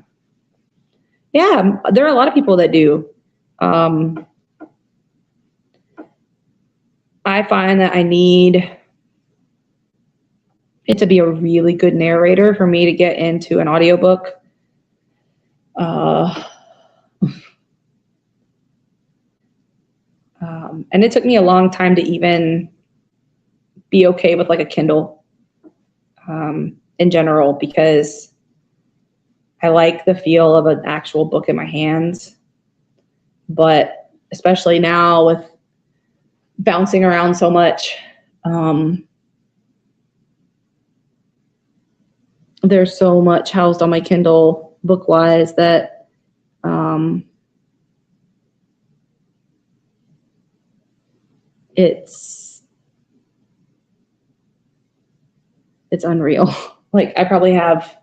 Yeah, there are a lot of people that do. I find that I need it to be a really good narrator for me to get into an audiobook. And it took me a long time to even be okay with like a Kindle in general, because I like the feel of an actual book in my hands. But especially now with bouncing around so much, there's so much housed on my Kindle book-wise that it's unreal. Like, I probably have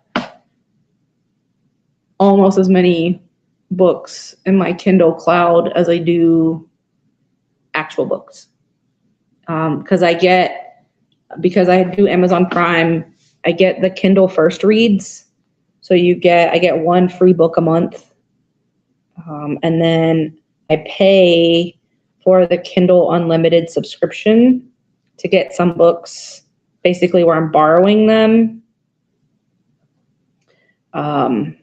almost as many books in my Kindle Cloud as I do actual books. Because I do Amazon Prime, I get the Kindle First Reads. So I get one free book a month. And then I pay for the Kindle Unlimited subscription to get some books basically where I'm borrowing them. And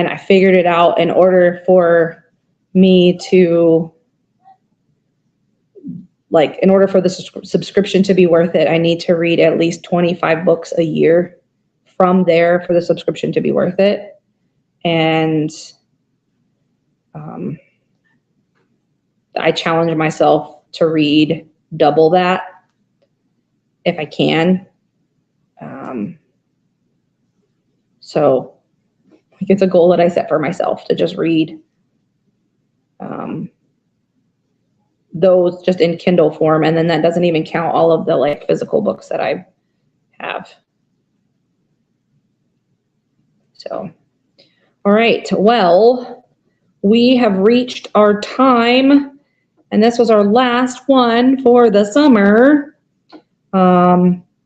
I figured it out. In order for me to, in order for the subscription to be worth it, I need to read at least 25 books a year from there for the subscription to be worth it. And I challenge myself to read double that if I can. So it's a goal that I set for myself to just read those just in Kindle form. And then that doesn't even count all of the physical books that I have. So, all right. Well, we have reached our time, and this was our last one for the summer.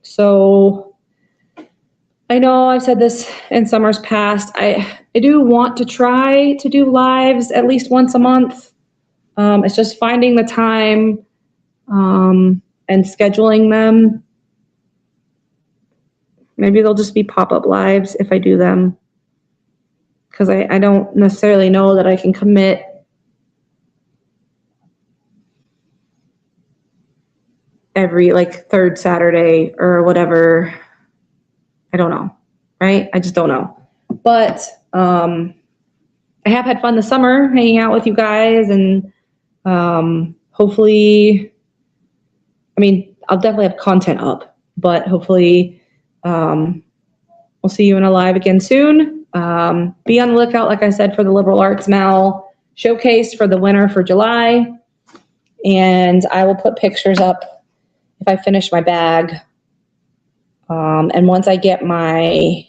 So I know I've said this in summers past. I do want to try to do lives at least once a month. It's just finding the time and scheduling them. Maybe they'll just be pop-up lives if I do them, because I don't necessarily know that I can commit every third Saturday or whatever. I don't know, right? I just don't know. But I have had fun this summer hanging out with you guys, and hopefully, I'll definitely have content up, but hopefully we'll see you in a live again soon. Be on the lookout, like I said, for the Liberal Arts Mal showcase for the winter for July. And I will put pictures up if I finish my bag. And once I get my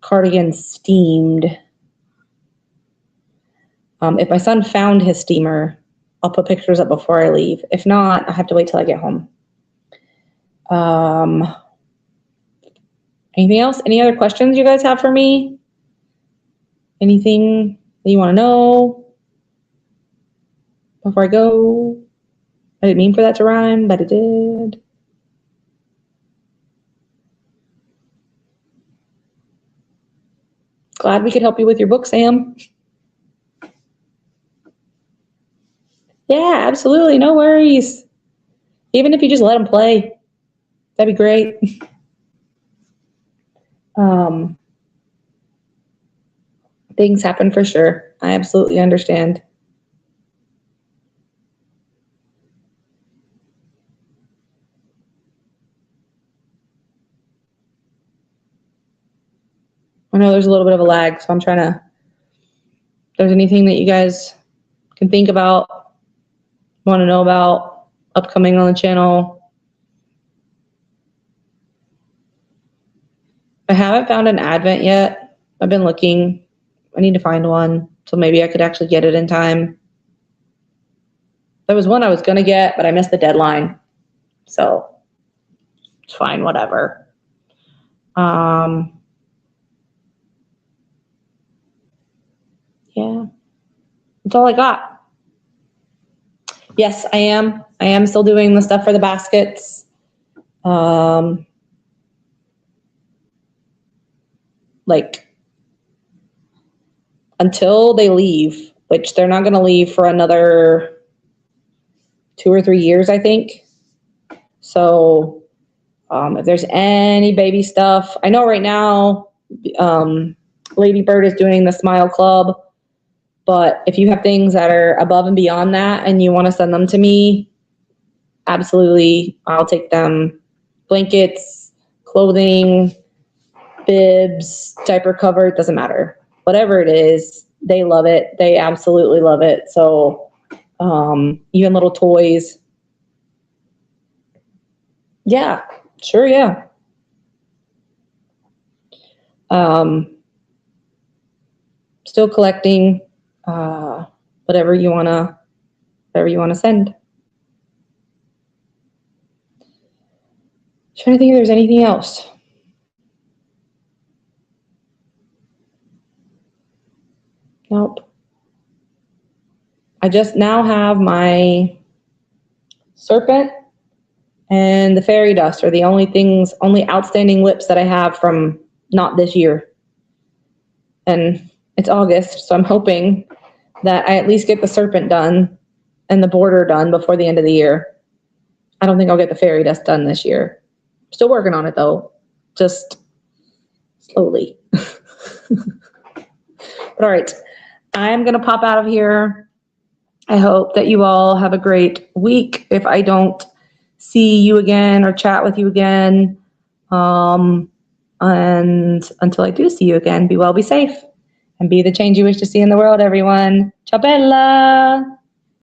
cardigan steamed, if my son found his steamer, I'll put pictures up before I leave. If not, I have to wait till I get home. Anything else? Any other questions you guys have for me? Anything that you want to know before I go? I didn't mean for that to rhyme, but it did. Glad we could help you with your book, Sam. Yeah, absolutely. No worries. Even if you just let them play, that'd be great. Things happen for sure. I absolutely understand. I know there's a little bit of a lag, so I'm trying to, if there's anything that you guys can think about, want to know about, upcoming on the channel. I haven't found an Advent yet. I've been looking. I need to find one, so maybe I could actually get it in time. There was one I was going to get, but I missed the deadline. So it's fine, whatever. Yeah, that's all I got. Yes, I am. I am still doing the stuff for the baskets. Until they leave, which they're not going to leave for another 2 or 3 years, I think. So if there's any baby stuff, I know right now Lady Bird is doing the Smile Club, but if you have things that are above and beyond that and you want to send them to me, absolutely, I'll take them. Blankets, clothing, bibs, diaper cover, doesn't matter. Whatever it is, they love it. They absolutely love it. So even little toys. Yeah, sure, yeah. Still collecting whatever you wanna send. Trying to think if there's anything else. Nope. I just now have my serpent and the fairy dust are the only outstanding WIPs that I have from not this year. And it's August, so I'm hoping that I at least get the serpent done and the border done before the end of the year. I don't think I'll get the fairy dust done this year. Still working on it though, just slowly. But all right, I'm gonna pop out of here. I hope that you all have a great week. If I don't see you again or chat with you again, and until I do see you again, be well, be safe, and be the change you wish to see in the world, everyone. Ciao bella!